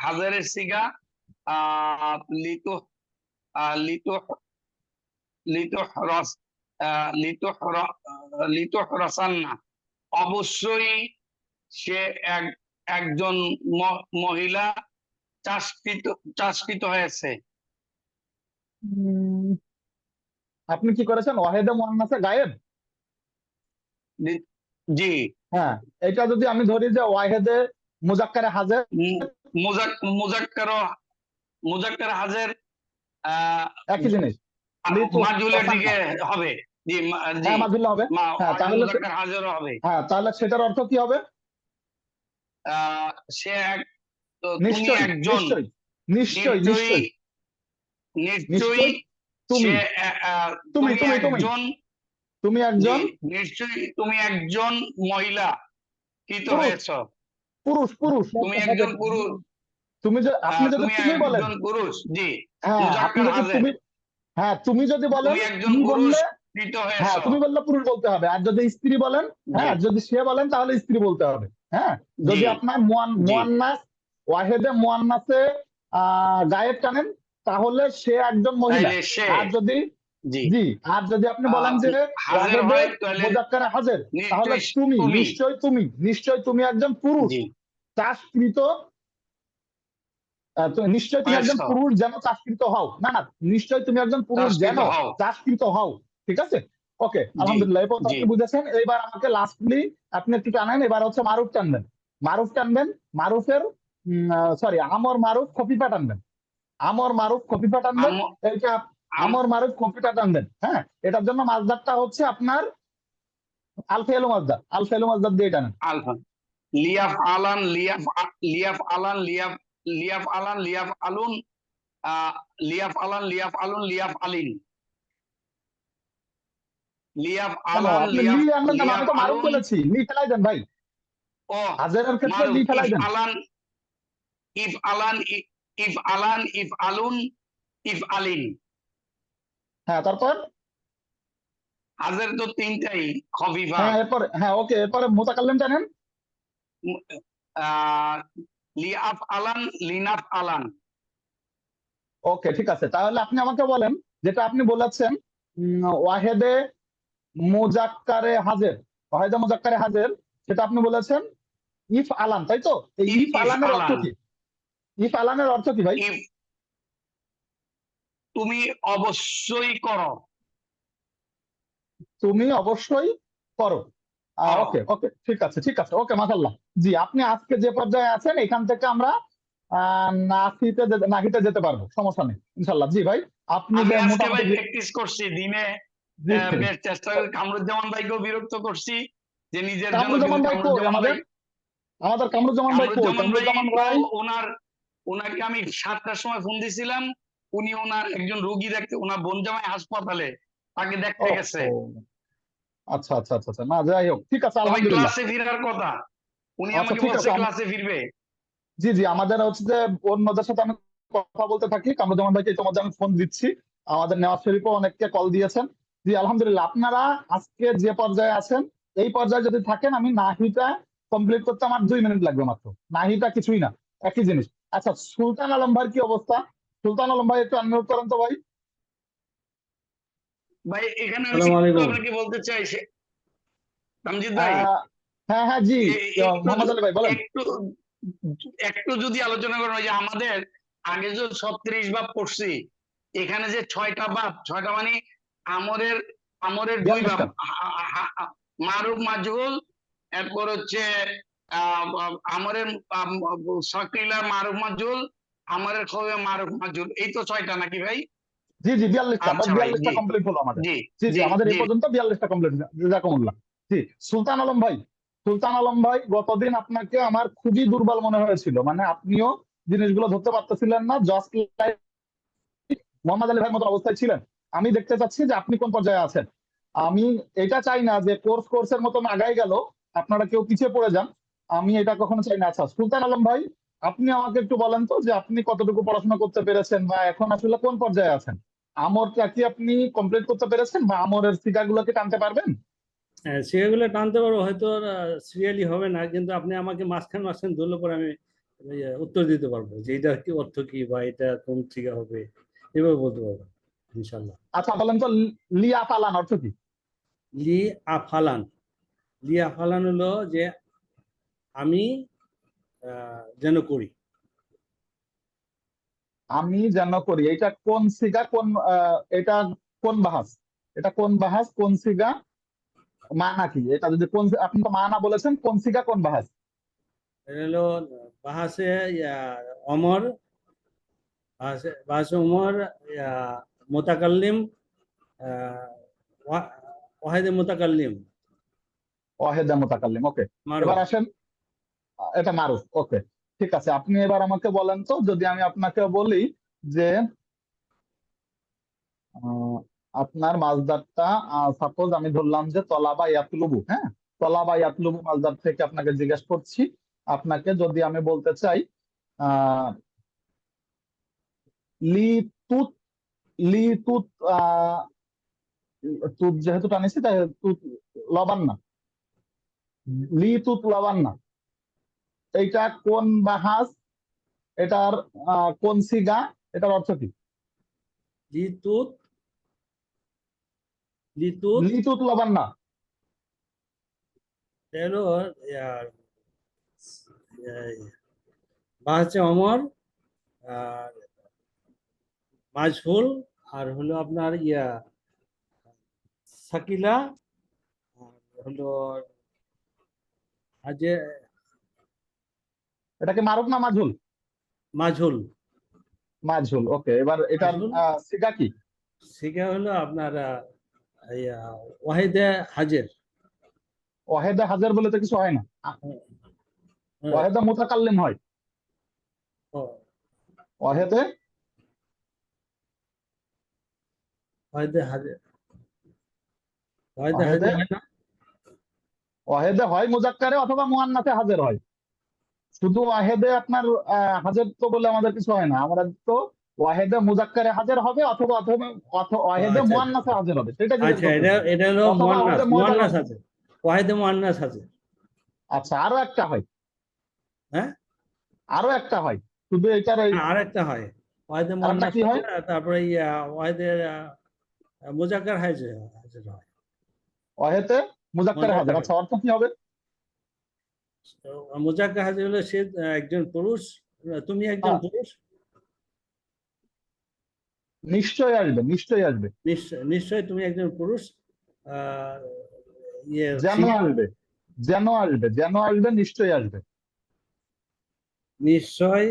S3: হাজারের সিগা লিতু লিতু লিতুহরাস লিতুহরাসান্না। অবশ্যই সে একজন মহিলা চাষকৃত হয়েছে।
S1: উম, আপনি কি করেছেন ওয়াহিদে মুয়ান্নাসে গায়েব?
S3: জি,
S1: হ্যাঁ, এটা যদি আমি ধরি যে ওয়াহিদে মুজাক্কারে হাজের,
S3: মুজাক্কার হাজের
S1: একই জিনিস, লিতু
S3: মাজহুলের দিকে
S1: রসান্না।
S3: হবে। জি, জি,
S1: হ্যাঁ মাজহুল্লাহ হবে। হ্যাঁ তাহলে
S3: মুজাক্কার হাজেরও হবে।
S1: হ্যাঁ তাহলে সেটার অর্থ কি হবে?
S3: সে তুমি
S1: নিশ্চয়ই
S3: একজন,
S1: নিশ্চয়ই নিশ্চয়ই
S3: নিশ্চয়ই
S1: নিশ্চয়ই
S3: নিশ্চয়ই
S1: তুমি
S3: সে
S1: তুমি
S3: তুমি
S1: তুমি তুমি
S3: একজন,
S1: তুমি
S3: জি,
S1: একজন
S3: নিশ্চয়ই তুমি একজন মহিলা কৃত
S1: পুরুষ
S3: হয়েছ।
S1: পুরুষ পুরুষ
S3: তুমি একজন পুরুষ,
S1: তুমি আপনি যদি
S3: তুমি
S1: তুমি বলেন,
S3: একজন পুরুষ। জি,
S1: হ্যাঁ আপনি
S3: মুজাক্কার
S1: যদি
S3: হাজের,
S1: তুমি, হ্যাঁ তুমি যদি বলেন
S3: তুমি একজন
S1: তুমি
S3: পুরুষ
S1: বললে,
S3: কৃত হয়েছ।
S1: হ্যাঁ তুমি বললে পুরুষ বলতে হবে। আর যদি স্ত্রী বলেন,
S3: জি,
S1: হ্যাঁ যদি সে বলেন তাহলে স্ত্রী বলতে হবে। হ্যাঁ
S3: জি,
S1: যদি আপনার
S3: জি,
S1: মুয়ান্নাস ওয়াহেদে মুয়ান্নাসে গায়েব টানেন তাহলে সে একজন মহিলা।
S3: তাইলে সে,
S1: আর যদি,
S3: জি,
S1: জি, আর যদি আপনি বলেন যে
S3: হাজের
S1: ওয়াহেদে
S3: হয় তাহলে
S1: মুজাক্কারে হাজের, তাহলে
S3: নিশ্চয়ই
S1: তুমি
S3: তুমি,
S1: নিশ্চয়ই তুমি একজন পুরুষ
S3: জি,
S1: চাষকৃত, তো নিশ্চয়ই তুমি
S3: হয়েছ,
S1: একজন পুরুষ যেন চাষকৃত হও। না না, নিশ্চয়ই তুমি একজন পুরুষ যেন
S3: চাষকৃত হও।
S1: চাষকৃত হও। ঠিক আছে, ওকে
S3: জি,
S1: আলহামদুলিল্লাহ, এই পর্যন্ত
S3: জি,
S1: আপনি বুঝেছেন। এইবার আমাকে লাস্টলি আপনি একটু টানেন, এবার হচ্ছে মারুফ টানবেন। মারুফ টানবেন, মারুফের সরি আমর মারুফ খফিফা টানবেন। আমর মারুফ খফিফা টানবেন। এইটা আমর মারুফ খফিফা টানবেন। হ্যাঁ এটার জন্য মাসদারটা হচ্ছে আপনার আল ফেলু মাসদার, আল ফেলু মাসদার দিয়ে টানেন।
S3: আলফা লিয়াফ আলান লিয়াফ আলান লিয়াফ আলান লিয়াফ আলুন লিয়াফ আলান লিয়াফ আলুন লিয়াফ আলিন লিয়াফ
S1: কেন
S3: আলান
S1: আপনি লি
S3: লিয়াফ
S1: আনবেন কেন? আমি
S3: লিয়াফ
S1: তো মারুফ
S3: আলুন
S1: বলেছি, লি ফেলাই দেন ভাই।
S3: ও
S1: হাজেরের ক্ষেত্রে
S3: মারুফ
S1: লি ফেলাই দেন।
S3: ইফ আলান ইফ আলুন ইফ আলিন।
S1: হ্যাঁ তারপর,
S3: হাজের তো তিনটাই খফিফা।
S1: হ্যাঁ এরপরে, হ্যাঁ ওকে, এরপরে মোতাকাল্লিম টানেন।
S3: আহ, লিয়াফ আলান লিনাফ আলান।
S1: ওকে ঠিক আছে, তাহলে আপনি আমাকে বলেন যেটা আপনি বলেছেন ওয়াহেদে মুজাক্কারে হাজের, ওয়াহেদে মুজাক্কারে হাজের, সেটা আপনি বলেছেন ইফ আলান, তাই তো? এই ইফ
S3: ইফ
S1: আলানের অর্থ
S3: আলান,
S1: কি? ইফ আলানের অর্থ কি ভাই?
S3: ইফ তুমি অবশ্যই করো,
S1: তুমি অবশ্যই করো।
S3: করো।
S1: ওকে ওকে ঠিক আছে ঠিক আছে, ওকে মাশাআল্লাহ। জি, আপনি আজকে যে পর্যায়ে আছেন এখান থেকে আমরা নাহিতে যেতে পারবো, সমস্যা নেই ইনশাল্লাহ। জি ভাই, আপনি
S3: আমি
S1: যে
S3: আজকে ভাই
S1: মোটামুটি
S3: প্র্যাকটিস করছি দিনে,
S1: জি
S3: বেশ চেষ্টা করি। কামরুজ্জামান ভাইকেও বিরক্ত করছি যে নিজের জন্য, কিন্তু
S1: কামরুজ্জামান ভাই কই
S3: কামরুজ্জামান ভাই,
S1: আমাদের কামরুজ্জামান ভাই কই? কামরুজ্জামান
S3: তো
S1: ভাই
S3: ওনাকে আমি 7টার সময় ফোন দিছিলাম। উনি ওনার একজন রোগী দেখতে, ওনার বোন জামাই হাসপাতালে, তাকে দেখতে গেছে।
S1: আচ্ছা আচ্ছা আচ্ছা আচ্ছা, না যাই হোক, ঠিক আছে
S3: তবে
S1: আলহামদুলিল্লাহ।
S3: ক্লাসে ফেরার কথা, উনি
S1: আচ্ছা
S3: আমাকে
S1: ঠিক
S3: বলছে
S1: আছে,
S3: ক্লাসে ফিরবে।
S1: জি জি, আমাদের হচ্ছে যে অন্যদের সাথে আমি কথা বলতে থাকি। কামরুজ্জামান ভাইকে ইতিমধ্যে আমি ফোন দিচ্ছি, আমাদের নেওয়াজ শরীফও অনেককে কল দিয়েছেন। জি আলহামদুলিল্লাহ, আপনারা আজকে যে পর্যায়ে আছেন এই পর্যায়ে যদি থাকেন, আমি নাহিটা কমপ্লিট করতে আমার 2 মিনিট লাগবে মাত্র। নাহিটা কিছুই না, একই জিনিস। আচ্ছা সুলতান আলম ভাইয়ের কি অবস্থা? সুলতান আলম ভাই একটু আনমিউট করেন তো ভাই।
S3: ভাই এখানে আমি
S4: আসসালামু আলাইকুম।
S3: আপনাকে বলতে চাই, তামজিদ ভাই,
S1: হ্যাঁ হ্যাঁ জি,
S3: একটু
S1: মোহাম্মদ আলী ভাই বলেন।
S3: একটু একটু যদি আলোচনা করেন, ওই যে আমাদের আগে যে 36 বাব পড়ছি, এখানে যে 6টা বাব, 6টা মানে আমরের আমরের 2 বাব,
S1: 42টা।
S3: মারুফ মাজহুল, এরপর হচ্ছে আমাদের শাকিলা মারুফ মাজুল, আমাদের খবে মারুফ মাজুল, এই তো 6টা নাকি ভাই?
S1: জি জি 42টা,
S3: আচ্ছা ভাই,
S1: 42টা
S3: জি
S1: কমপ্লিট হলো আমাদের।
S3: জি
S1: জি জি
S3: জি
S1: আমাদের এই
S3: জি।
S1: পর্যন্ত 42টা কমপ্লিট। জাযাকুমুল্লাহ। জি সুলতান আলম ভাই, সুলতান আলম ভাই গতদিন আপনাকে আমার খুবই দুর্বল মনে হয়েছিল, মানে আপনিও জিনিসগুলো ধরতে পারতেছিলেন না, জাস্ট লাইক মোহাম্মদ আলী ভাইয়ের মতো অবস্থায় ছিলেন। আমি দেখতে চাচ্ছি যে আপনি কোন পর্যায়ে আছেন। আমি এটা চাই না যে কোর্সের মতন আগাই গেল আপনারা কেউ পিছিয়ে পড়ে যান, আমি এটা কখনো চাই না। আচ্ছা সুলতান আলম ভাই, আপনি আমাকে একটু বলেন তো যে আপনি কতটুকু পড়াশোনা করতে পেরেছেন বা এখন আসলে কোন পর্যায়ে আছেন? আমরটা কি আপনি কমপ্লিট করতে পেরেছেন বা আমরের সিগাগুলোকে টানতে পারবেন?
S4: হ্যাঁ, সেগুলো টানতে পারবো, হয়তো সিরিয়ালি হবে না, কিন্তু আপনি আমাকে মাঝখান মাঝখান ধরলে পরে আমি উত্তর দিতে পারবো যে এটার কি অর্থ কি বা এটা কোন থেকে হবে, এভাবে বলতে পারবো ইনশাল্লাহ।
S1: আচ্ছা বলেন তো, লিয়া পালান অর্থ কি?
S4: লি আফালান, লি আফালান হলো যে আমি যেন করি।
S1: আমি যেন করি, এটা কোন সিগা, কোন এটা কোন বাহাস? এটা কোন বাহাস, কোন সিগা, মানা কি? এটা যদি কোন, আপনি তো মানা বলেছেন, কোন সিগা কোন বাহাস?
S4: এটা হলো বাহাসে অমর, বাহাসে উমর, মোতাকাল্লিম, ওয়াহিদে মোতাকাল্লিম
S1: ওয়াহেদা মুতাকাল্লিম, ওকে।
S4: মারুফ।
S1: এবার আসেন, এটা মারুফ, ওকে। ঠিক আছে, আপনি এবার আমাকে বলেন তো, যদি আমি আপনাকে বলি যে আহ, আপনার মাসদারটা, সাপোজ আমি ধরলাম যে তলাবা ইয়াতলুবু, হ্যাঁ, তলাবা ইয়াতলুবু মাসদার থেকে আপনাকে জিজ্ঞেস করছি। আপনাকে যদি আমি বলতে চাই আহ লি তুত, লি তুত, তুত যেহেতু টানিছি তাই তুত লবান না, লি তুত লবান না, এইটা কোন বাহাস, এটার কোন সিগা, এটার অর্থ কি?
S4: লিতুত, লিতুত
S1: লিতুত লবান না,
S4: হলো বাহাসে অমর, আর মাজহুল, আর হলো আপনার সাকিলা, আর হলো আজে
S1: এটাকে মারুফ না মাজহুল?
S4: মাজহুল।
S1: মাজহুল, ওকে। এবার এটার
S4: মাজহুল
S1: সিগা কি?
S4: সেটা হলো আপনার ওয়াহিদে হাজের।
S1: ওয়াহেদা হাজার বলে তো কিছু হয় না, ওয়াহেদা মুতাকাল্লিম হয়। ওয়াহেদে,
S4: ওয়াহিদে হাজের, ওয়াহিদে
S1: ওয়াহেদে,
S4: হাজের হয় না।
S1: ওয়াহেদে হয় মুজাক্কারে অথবা মুআন্নাসে হাজের হয়। শুধু ওয়াহেদে আপনার হাজের তো বলে আমাদের কিছু হয় না, আমরা তো ওয়াহেদে মুজাক্কারে হাজের হবে অথবা অথবা ওয়াহেদে
S4: আচ্ছা
S1: মুআন্নাসে হাজের হবে, সেটা জিজ্ঞেস
S4: আচ্ছা, এটা
S1: করতেছি।
S4: এটা হলো
S1: অথবা
S4: মুয়ান্নাস,
S1: ওয়াহেদে
S4: মুয়ান্নাস আছে, ওয়াহিদে মুয়ান্নাস আছে।
S1: আচ্ছা আরো একটা হয়,
S4: হ্যাঁ,
S1: আরো একটা হয়, শুধু এটার এই
S4: আর একটা হয় ওয়াহিদে
S1: আর একটা
S4: মুয়ান্নাস
S1: কি
S4: আছে,
S1: হয়?
S4: আর তারপরে ওয়াহিদে মুজাক্কার হাজের হাজের হয়।
S1: ওয়াহেদে মুজাক্কারে হাজের,
S4: মুজাক্কার
S1: আচ্ছা অর্থ কি হবে?
S4: মুজাক্কার হাজের হলো সে একজন পুরুষ, তুমি একজন
S1: হ্যাঁ,
S4: পুরুষ।
S1: নিশ্চয়ই আসবে, নিশ্চয়ই আসবে,
S4: নিশ্চয় নিশ্চয়ই তুমি একজন পুরুষ। আহ,
S1: যেন আসবে, যেন আসবে, যেন আসবে, নিশ্চয়ই আসবে।
S4: নিশ্চয়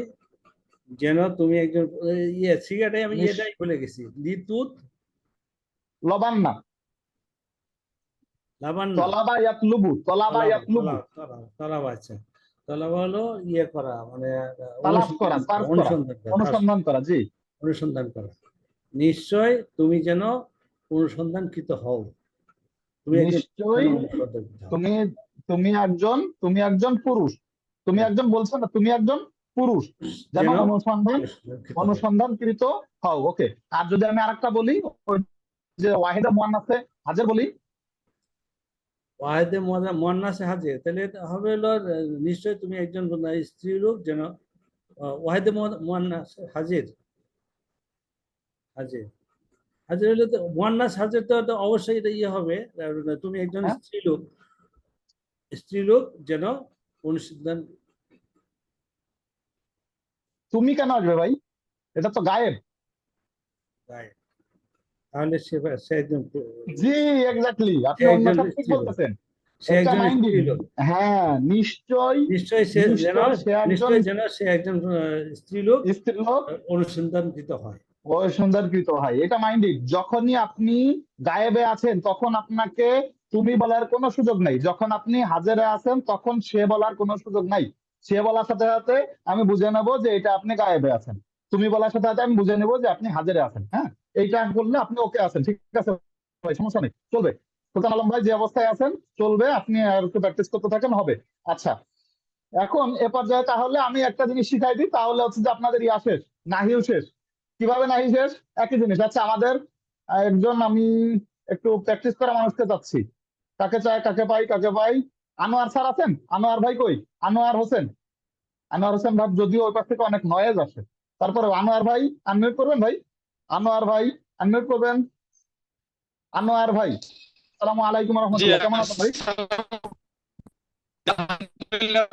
S4: যেন তুমি একজন সিগারেটাই আমি
S1: নিশ-
S4: এটাই ভুলে গেছি, লিতুত
S1: লবান না,
S4: লাবান্না।
S1: তলাবা ইয়াতলুবু, তলাবা
S4: তলাবা,
S1: ইয়াতলুবু,
S4: তলাবা আছে। তলাবা হলো করা, মানে
S1: তালাশ করা,
S4: অনুসন্ধান করা,
S1: সার্চ করা,
S4: অনুসন্ধান করা,
S1: অনুসন্ধান করা, জি।
S4: অনুসন্ধান করা। নিশ্চয় তুমি যেন অনুসন্ধানকৃত হও, তুমি একজন
S1: নিশ্চয়ই
S4: অনুসন্ধানকৃত হও।
S1: তুমি, তুমি একজন পুরুষ, তুমি একজন বলছো না, তুমি একজন পুরুষ যেন
S4: যেন
S1: অনুসন্ধানকৃত
S4: অনুসন্ধানকৃত হও।
S1: হও, ওকে। আর যদি আমি আরেকটা বলি, ওই যে ওয়াহিদা মুআন্নাসে হাজের বলি,
S4: ওয়াহিদে মুয়ান্নাসে হাজির, তাহলে এটা হবে হলো নিশ্চয় তুমি একজন স্ত্রী লোক যেন ওয়াহিদে মুয়ান্নাসে হাজির, হাজির, হাজির হলে তো মুয়ান্নাস হাজির, তো অবশ্যই এটা হবে, তুমি একজন
S1: হ্যাঁ,
S4: স্ত্রী লোক, স্ত্রী লোক যেন অনুসন্ধান।
S1: তুমি কেন আসবে ভাই? এটা তো গায়েব।
S4: গায়ে, তাহলে সে একজন
S1: জি এক্স্যাক্টলি,
S4: সে
S1: আপনি অন্য
S4: একজন
S1: সব ঠিক
S4: স্ত্রী লোক,
S1: বলতেছেন।
S4: সে
S1: এটা
S4: একজন
S1: মাইন্ড,
S4: স্ত্রীলোক।
S1: হ্যাঁ নিশ্চয়ই,
S4: নিশ্চয়ই সে যেন
S1: নিশ্চয়ই সে একজন
S4: একজন স্ত্রীলোক
S1: স্ত্রীলোক
S4: অনুসন্ধানকৃত হয়।
S1: অনুসন্ধানকৃত হয়, এটা মাইন্ডেড। যখনই আপনি গায়েবে আছেন তখন আপনাকে তুমি বলার কোনো সুযোগ নাই, যখন আপনি হাজারে আছেন তখন সে বলার কোনো সুযোগ নাই। সে বলার সাথে সাথে আমি বুঝে নেব যে এটা আপনি গায়েবে আছেন, তুমি বলার সাথে সাথে আমি বুঝে নেব যে আপনি হাজারে আছেন। হ্যাঁ, এইটা বললে আপনি ওকে আছেন, ঠিক আছে ভাই, সমস্যা নেই, চলবে। সুলতান আলম ভাই যে অবস্থায় আছেন চলবে, আপনি আর একটু প্র্যাকটিস করতে থাকেন, হবে। আচ্ছা, এখন এ পর্যায়ে তাহলে আমি একটা জিনিস শিখাই দিই, তাহলে হচ্ছে যে আপনাদের ইয়া শেষ, নাহিও শেষ। কিভাবে নাহি শেষ? একই জিনিস। আচ্ছা, আমাদের একজন, আমি একটু প্র্যাকটিস করা মানুষকে চাচ্ছি, কাকে চাই, কাকে পাই, কাকে পাই? আনোয়ার স্যার আছেন? আনোয়ার ভাই কই? আনোয়ার হোসেন, আনোয়ার হোসেন ভাই, যদিও ওই পাশ থেকে অনেক নয়েজ আসে, তারপরে আনোয়ার ভাই আনমিউট করবেন ভাই, আনোয়ার ভাই আনমিউট করবেন। আনোয়ার ভাই, আসসালামু আলাইকুম
S5: জি
S1: রহমতুল্লাহ, কেমন আছেন ভাই?
S5: আলহামদুলিল্লাহ,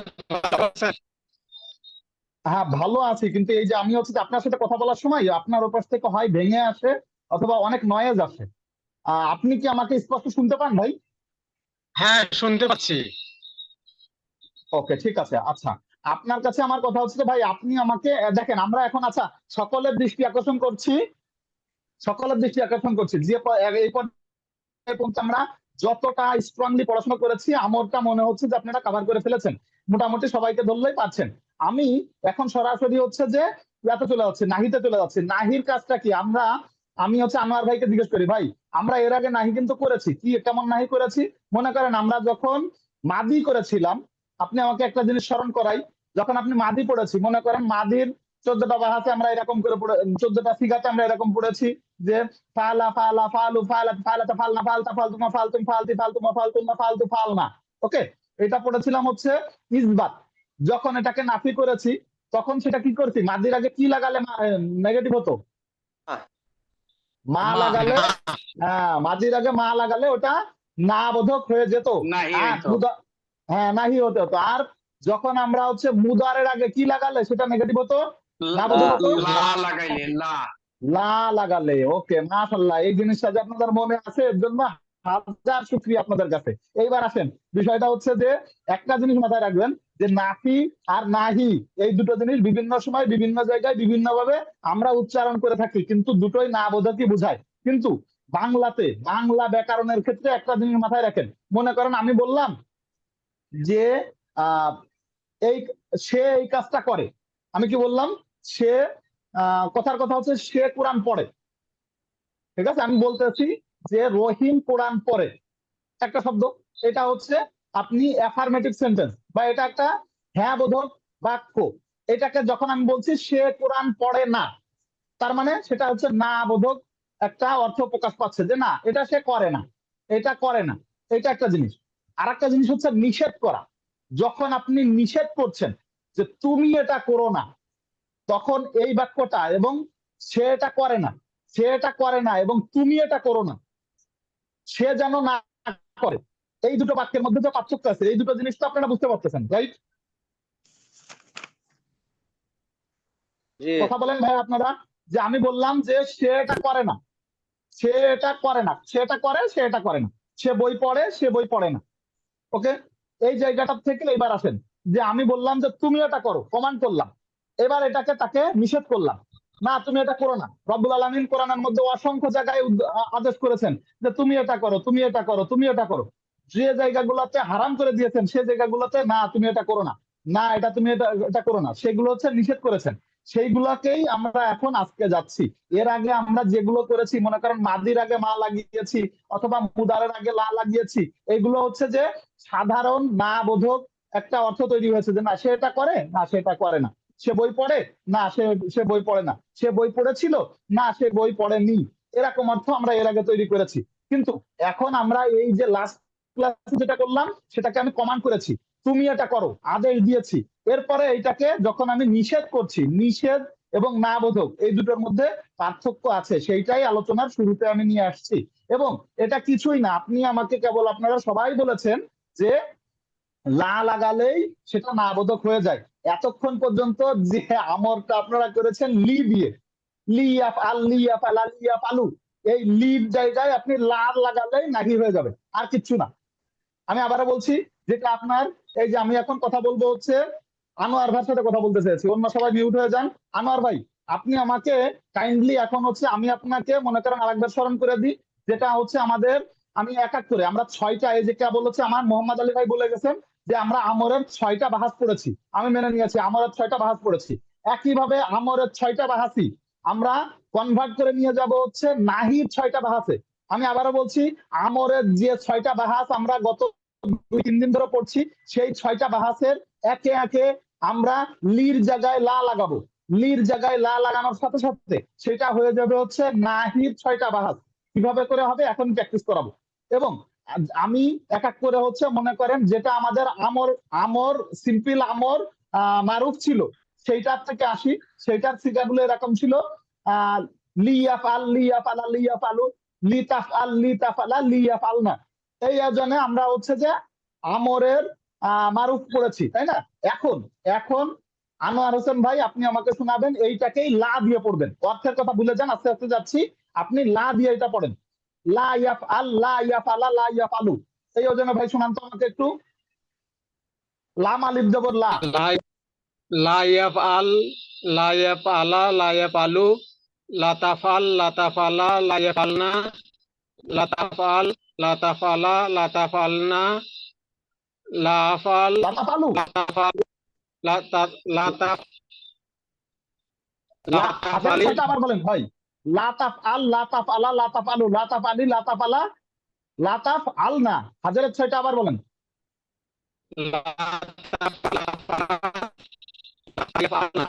S5: ভালো আছেন?
S1: হ্যাঁ ভালো আছি, কিন্তু এই যে আমি হচ্ছে যে আপনার সাথে কথা বলার সময় আপনার ওপাশ থেকে হয় ভেঙে আসে অথবা অনেক নয়েজ আসে। আপনি কি আমাকে স্পষ্ট শুনতে পান ভাই?
S5: হ্যাঁ, শুনতে পাচ্ছি।
S1: ওকে, ঠিক আছে। আচ্ছা, আপনার কাছে আমার কথা হচ্ছে যে ভাই আপনি আমাকে দেখেন, আমরা এখন আচ্ছা সকলের দৃষ্টি আকর্ষণ করছি, সকলের দৃষ্টি আকর্ষণ করছি যে এই পর্যায়ে পর্যন্ত আমরা যতটা স্ট্রংলি পড়াশোনা করেছি আমারটা মনে হচ্ছে যে আপনারা কভার করে ফেলেছেন, মোটামুটি সবাইকে ধরলেই পারছেন। আমি এখন সরাসরি হচ্ছে যে ইয়াতে চলে যাচ্ছে, নাহিতে চলে যাচ্ছে। নাহির কাজটা কি? আমি হচ্ছে আনোয়ার ভাইকে জিজ্ঞেস করি, ভাই আমরা এর আগে নাহি কিন্তু করেছি, কি কেমন নাহি করেছি? মনে করেন আমরা যখন মাদি করেছিলাম, আপনি আমাকে একটা জিনিস স্মরণ করাই, যখন আপনি মাদি পড়েছি, মনে করেন মাদির 14টা বাহাতে আমরা এরকম করে 14টা সিগাতে আমরা এরকম পড়েছি যে ফালা ফালা ফালু ফালা ফালাতা ফালনা ফালতা ফালতুমা ফালতুম ফালতি ফালতুমা ফালতুমা ফালতু ফালনা। ওকে, এটা পড়েছিলাম হচ্ছে ইসবাত। যখন এটাকে নাফি করেছি তখন সেটা কি করছি, মাদির আগে কি লাগালে নেগেটিভ হতো? মা লাগালে, হ্যাঁ মাদির আগে মা লাগালে ওটা না বোধক হয়ে যেত।
S3: নাহি
S1: হ্যাঁ
S3: হইতো।
S1: হ্যাঁ নাহি হতে হতো। আর যখন আমরা হচ্ছে মুদারের আগে কি লাগালে সেটা নেগেটিভ হতো, না বোধক হতো,
S3: লা লাগাইলে, লা।
S1: লা লাগালে। ওকে, মাশাআল্লাহ, এই জিনিসটা যে আপনাদের মনে আছে এর জন্য হাজার শুকরিয়া আপনাদের কাছে। এইবার আসেন, বিষয়টা হচ্ছে যে একটা জিনিস মাথায় রাখবেন যে নাফি আর নাহি এই দুটো জিনিস বিভিন্ন সময় বিভিন্ন জায়গায় বিভিন্ন ভাবে আমরা উচ্চারণ করে থাকি, কিন্তু দুটোই না বোধকই বোঝায়। কিন্তু বাংলাতে, বাংলা ব্যাকরণের ক্ষেত্রে একটা জিনিস মাথায় রাখেন। মনে করেন আমি বললাম যে আহ এই সে এই কাজটা করে, আমি কি বললাম? সে কথার কথা হচ্ছে সে কোরআন পড়ে, ঠিক আছে? আমি বলতেছি যে রহিম কোরআন পড়ে, একটা শব্দ, এটা হচ্ছে আপনি অ্যাফার্মেটিভ সেন্টেন্স বা এটা একটা হ্যাঁ বোধক বাক্য। এটাকে যখন আমি বলছি সে কোরআন পড়ে না, তার মানে সেটা হচ্ছে না বোধক একটা অর্থ প্রকাশ পাচ্ছে যে না এটা সে করে না, এটা করে না। এটা একটা জিনিস। আর একটা জিনিস হচ্ছে নিষেধ করা। যখন আপনি নিষেধ করছেন যে তুমি এটা করো না, তখন এই বাক্যটা এবং সে এটা করে না, সে এটা করে না এবং তুমি এটা করো না, সে যেন না করে, এই দুটো বাক্যের মধ্যে যে পার্থক্য আছে এই দুটো জিনিস তো আপনারা বুঝতে পারতেছেন, রাইট?
S5: জি,
S1: কথা বলেন ভাই আপনারা, যে আমি বললাম যে সে এটা করে না, সে এটা করে না, সে এটা করে, সে এটা করে না, সে বই পড়ে, সে বই পড়ে না। ওকে, এই জায়গাটা থেকে এবার আসেন যে আমি বললাম যে তুমি এটা করো, কমান্ড করলাম, এবার এটাকে তাকে নিষেধ করলাম, না তুমি এটা করো না। রব্বুল আলামিন কোরআনের মধ্যে অসংখ্য জায়গায় আদেশ করেছেন যে তুমি এটা করো, তুমি এটা করো, তুমি এটা করো। যে জায়গাগুলোতে হারাম করে দিয়েছেন সে জায়গাগুলোতে না তুমি এটা করো না, না এটা তুমি এটা করো না, সেগুলো হচ্ছে নিষেধ করেছেন। সেইগুলোকেই আমরা এখন আজকে যাচ্ছি। এর আগে আমরা যেগুলো করেছি, মনে করেন মাদির আগে মা লাগিয়েছি অথবা মুদারের আগে লা লাগিয়েছি, এগুলো হচ্ছে যে সাধারণ না বোধক একটা অর্থ তৈরি হয়েছে যে না সে এটা করে, না সেটা করে না। সে বই পড়ে, না সে বই পড়ে না। সে বই পড়েছিল, না সে বই পড়েনি। এরকম অর্থ আমরা এর আগে তৈরি করেছি। কিন্তু এখন আমরা এই যে লাস্ট ক্লাসে যেটা করলাম সেটাকে আমি কমান্ড করেছি, তুমি এটা করো, আদেশ দিয়েছি। এরপরে এইটাকে যখন আমি নিষেধ করছি, নিষেধ এবং না বোধক এই দুটোর মধ্যে পার্থক্য আছে, সেইটাই আলোচনার শুরুতে আমি নিয়ে আসছি। এবং এটা কিছুই না, আপনি আমাকে কেবল, আপনারা সবাই বলেছেন যে লা লাগালেই সেটা না বোধক হয়ে যায়। এতক্ষণ পর্যন্ত যে আমরটা আপনারা করেছেন লি দিয়ে, লিয়াফ আল লিয়াফ আলা লিয়াফ আলু, এই লির জায়গায় আপনি লা লাগালেই নাহি হয়ে যাবে, আর কিচ্ছু না। আমি আবারও বলছি, যেটা আপনার এই যে আমি এখন কথা বলবো হচ্ছে আনোয়ার ভাইয়ের সাথে কথা বলতে চাইছি, অন্য সবাই মিউট হয়ে যান। আনোয়ার ভাই, আপনি আমাকে কাইন্ডলি এখন হচ্ছে আমি আপনাকে মনে করেন আরেকবার স্মরণ করে দিই, যেটা হচ্ছে আমাদের আমি এক এক করে আমরা 6টা, এই যে কেবল হচ্ছে আমার মোহাম্মদ আলী ভাই বলে গেছেন যে আমরা আমরের 6টা বাহাস পড়েছি, আমি মেনে নিয়েছি আমরের 6টা বাহাস পড়েছি। একইভাবে আমরের 6টা বাহাসি আমরা কনভার্ট করে নিয়ে যাব হচ্ছে নাহির 6টা বাহাসে। আমি আবারও বলছি, আমরের যে 6টা বাহাস আমরা গত 2-3 দিন ধরে পড়ছি, সেই 6টা বাহাসের একে একে আমরা লির জায়গায় লা লাগাবো। লির জায়গায় লা লাগানোর সাথে সাথে সেটা হয়ে যাবে হচ্ছে নাহির 6টা বাহাস। কিভাবে করে হবে এখন প্র্যাকটিস করাবো। এবং আমি এক এক করে হচ্ছে মনে করেন যেটা আমাদের আমর আমর সিম্পল আমর মারুফ ছিল সেইটার থেকে আসি। সেইটার সিগাগুলো এরকম ছিল লিয়াফাল লিয়াফালা লিয়াফালু লিতাফআল লিতাফালা লিয়াফালনা। এই আয়োজনে আমরা হচ্ছে যে আমরের মারুফ পড়েছি, তাই না? এখন এখন আনোয়ার হোসেন ভাই আপনি আমাকে শোনাবেন, এইটাকেই লা দিয়ে পড়বেন। অর্থের কথা ভুলে যান, আস্তে আস্তে যাচ্ছি। আপনি লা দিয়ে এটা পড়েন, লা ইয়াফআল লা ইয়াফআলা লা ইয়াফআলু। এই ওজনে ভাই শোনান তো আমাকে একটু। লাম আলিফ জবর লা।
S5: লা ইয়াফআল লা ইয়াফআলা লা ইয়াফআলু লা তাফআল লা তাফআলা লা ইয়াফআলনা লা তাফআল লা তাফআলা লা তাফআলনা লা আফআল
S1: লা তাফআলু
S5: লা তাফআল লা তাফ লা তাফ লা
S1: লা হাজার
S5: তাফআলি
S1: ছয়টা আবার বলেন ভাই। লা তাফআল লা তাফআলা লা তাফআলু লা তাফআলি লা তাফআলা লা তাফআলনা। হাজারের 6টা আবার বলেন।
S5: লা তাফআলা লা ইয়াফআলনা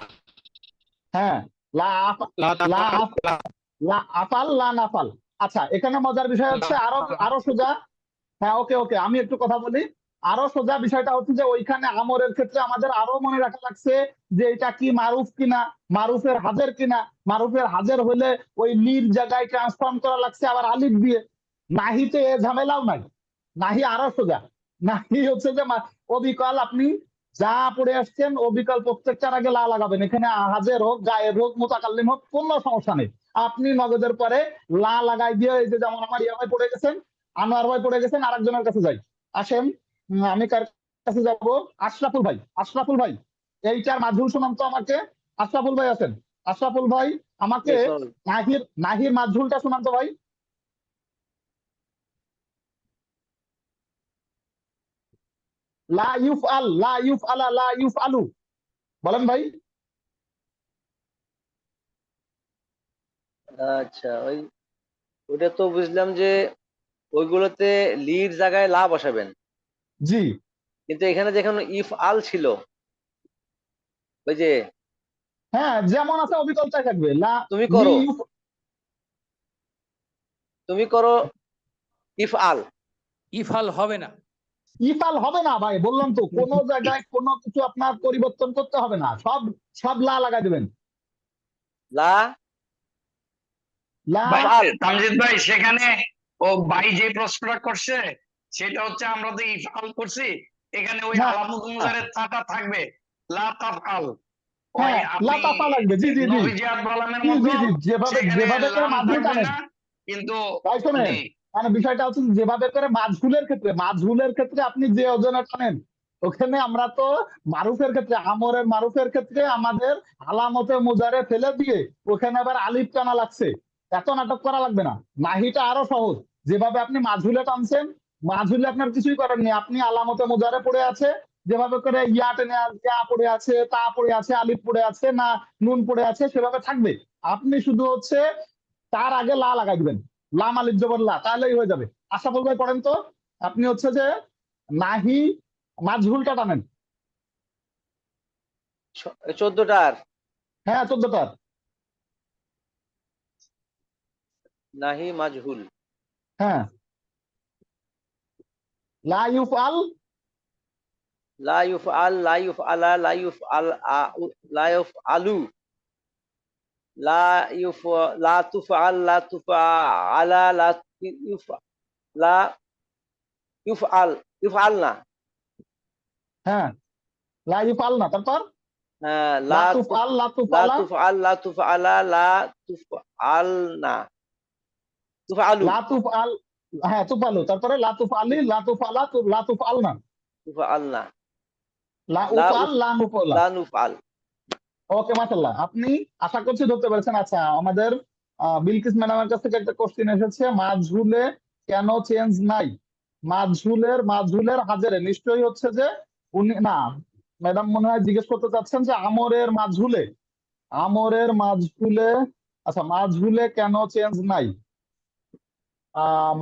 S1: হ্যাঁ, লা আফ-
S5: লা
S1: লা
S5: তাফআল
S1: আফ- লা আফাল লা নাফাল। আচ্ছা, এখানে মজার বিষয় হচ্ছে আরো আরো সোজা। হ্যাঁ, ওকে ওকে, আমি একটু কথা বলি। আরো সোজা বিষয়টা হচ্ছে যে ওইখানে আমরের ক্ষেত্রে আমাদের আরো মনে রাখা লাগছে যে এটা কি মারুফ কিনা, মারুফের হাজের কিনা। মারুফের হাজের হলে ওই লির জায়গায় ট্রান্সফর্ম করা লাগছে আবার আলিফ দিয়ে। নাহিতে এ ঝামেলাও নাই, নাহি আরো সোজা। নাহি হচ্ছে যে অবিকল আপনি যা পড়ে আসছেন অবিকল প্রত্যেকটার আগে লা লাগাবেন। এখানে হাজের হোক গায়ের হোক মোতাকাল্লিম হোক কোনো সমস্যা নেই। আপনি নগদের পরে লা লাগাই দিয়ে, এই যে যেমন আমার ইয়া ভাই পড়ে গেছেন, আনোয়ার ভাই পড়ে গেছেন, আরেকজনের কাছে যাই। আসেন, আমি কার কাছে যাব? আশরাফুল ভাই। আশরাফুল ভাই, এইটার মাঝুল শোনান তো আমাকে। আশরাফুল ভাই আছেন? আশরাফুল ভাই আমাকে নাহির নাহির মাঝুলটা শোনান তো ভাই। লা ইউফআল লা ইউফআলা লা ইউফআলু, বলেন ভাই।
S6: আচ্ছা, ওটা তো বুঝলাম যে ওইগুলোতে লির জায়গায় লা বসাবেন,
S1: জি
S6: কিন্তু এখানে যেখানে ইফ আল ছিল, ওই যে
S1: হ্যাঁ, যেমন আছে অবিকলটাই থাকবে। লা
S6: তুমি করো,
S1: লি ইউফ
S6: তুমি করো ইফ আল,
S7: ইফাল হবে না।
S1: ইফাল হবে না ভাই, বললাম তো কোনো জায়গায় কোনো কিছু আপনার পরিবর্তন করতে হবে না, সব সব লা লাগাই দেবেন।
S6: লা
S1: লা
S3: ভাই
S6: আফআল।
S3: তামজিদ ভাই, সেখানে ও ভাই যে প্রশ্নটা করছে সেটা হচ্ছে আমরা তো ইফআল করছি, এখানে ওই
S1: না,
S3: আলামত মুজারের তাটা থাকবে লা তাফআল। ওই
S1: হ্যাঁ লা
S3: আপনি
S1: তাফা লাগবে। জি জি জি
S3: নবীজিয়াত বলামের
S1: জি
S3: মতো
S1: জি জি, যেভাবে
S3: সেখানে
S1: যেভাবে করে
S3: লাম
S1: মাঝুল
S3: থাকবে
S1: টানেন।
S3: না, কিন্তু
S1: তাই শোনেন,
S3: জি
S1: মানে বিষয়টা হচ্ছে যেভাবে করে মাঝহুলের ক্ষেত্রে আপনি যে ওজনে টানেন, ওখানে আমরা তো মারুফের ক্ষেত্রে আমরের মারুফের ক্ষেত্রে আমাদের আলামতে মুজারে ফেলে দিয়ে ওখানে আবার আলিফ টানা লাগছে। এত নাটক করা লাগবে না। নাহিটা আরো সহজ। যেভাবে আপনি মাঝহুলে টানছেন, মাঝহুলে আপনার কিছুই করেননি, আপনি আলামতে মুজারে পড়ে আছে, যেভাবে করে ইয়া টেনে ইয়া পড়ে আছে, তা পড়ে আছে, আলিফ পড়ে আছে, না নুন পড়ে আছে, সেভাবে থাকবে। আপনি শুধু হচ্ছে তার আগে লা লাগাই দিবেন, লাম আলিফ জবর লা, তাহলেই হয়ে যাবে। আশরাফুল ভাই পড়েন তো, আপনি হচ্ছে যে নাহি মাঝহুলটা টানেন।
S6: 14টার
S1: হ্যাঁ 14টার।
S6: নাহি মাজহুল,
S1: হ্যাঁ, লা ইউফআল
S6: লা ইউফ আল লা ইউফ আলা লা ইউফ আল লা ইউফ আলু লা ইউফ লা তুফ আল লা তুফ আলা লা ইউফ লা ইউফ আল ইউফ আল না,
S1: হ্যাঁ লা ইউফআল না, তারপর লা
S6: লা
S1: তুফআল লা
S6: লা
S1: তুফআলা
S6: তুফ আল লা তুফ আলা লা তুফ আল না তুফ আলু
S1: লা তুফআল হ্যাঁ তুফালু, তারপরে লাতুফ আলি, লাতুফ আলা, লাতুফ আলনা,
S6: তুফআলনা,
S1: লা
S6: লা
S1: উফাল,
S6: উফ
S1: লা নুফালা।
S6: লা নুফআল।
S1: ওকে মাশাআল্লাহ, আপনি আশা করছি ধরতে পেরেছেন। আচ্ছা, আমাদের বিলকিস ম্যাডামের কাছ থেকে একটা কোশ্চেন এসেছে, মাজহুলে কেন চেঞ্জ নাই? মাজহুলের হাজারে নিশ্চয়ই হচ্ছে যে উনি না, ম্যাডাম মনে হয় জিজ্ঞেস করতে চাচ্ছেন যে আমরের মাজহুলে, আচ্ছা মাজহুলে কেন চেঞ্জ নাই?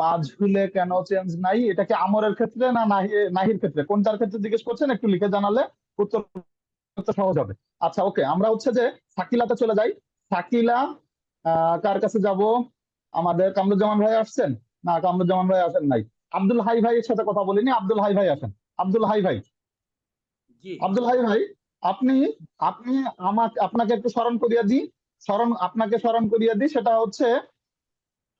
S1: মাজহুলে কেন চেঞ্জ নাই, এটা কি আমরের ক্ষেত্রে না নাহির ক্ষেত্রে, কোনটার ক্ষেত্রে জিজ্ঞেস করছেন? একটু লিখে জানালে উত্তর করতে সহজ হবে। আচ্ছা ওকে, আমরা হচ্ছে যে সাকিলাতে চলে যাই। সাকিলা, কার কাছে যাব? আমাদের কামরুজ্জামান ভাই আসছেন? না, কামরুজ্জামান ভাই আসেন নাই। আব্দুল হাই ভাইয়ের সাথে কথা বলিনি, আব্দুল হাই ভাই আসেন। আব্দুল হাই ভাই,
S7: জি
S1: আব্দুল হাই ভাই, আপনি আপনি আপনাকে একটু স্মরণ করিয়ে দিই, সেটা হচ্ছে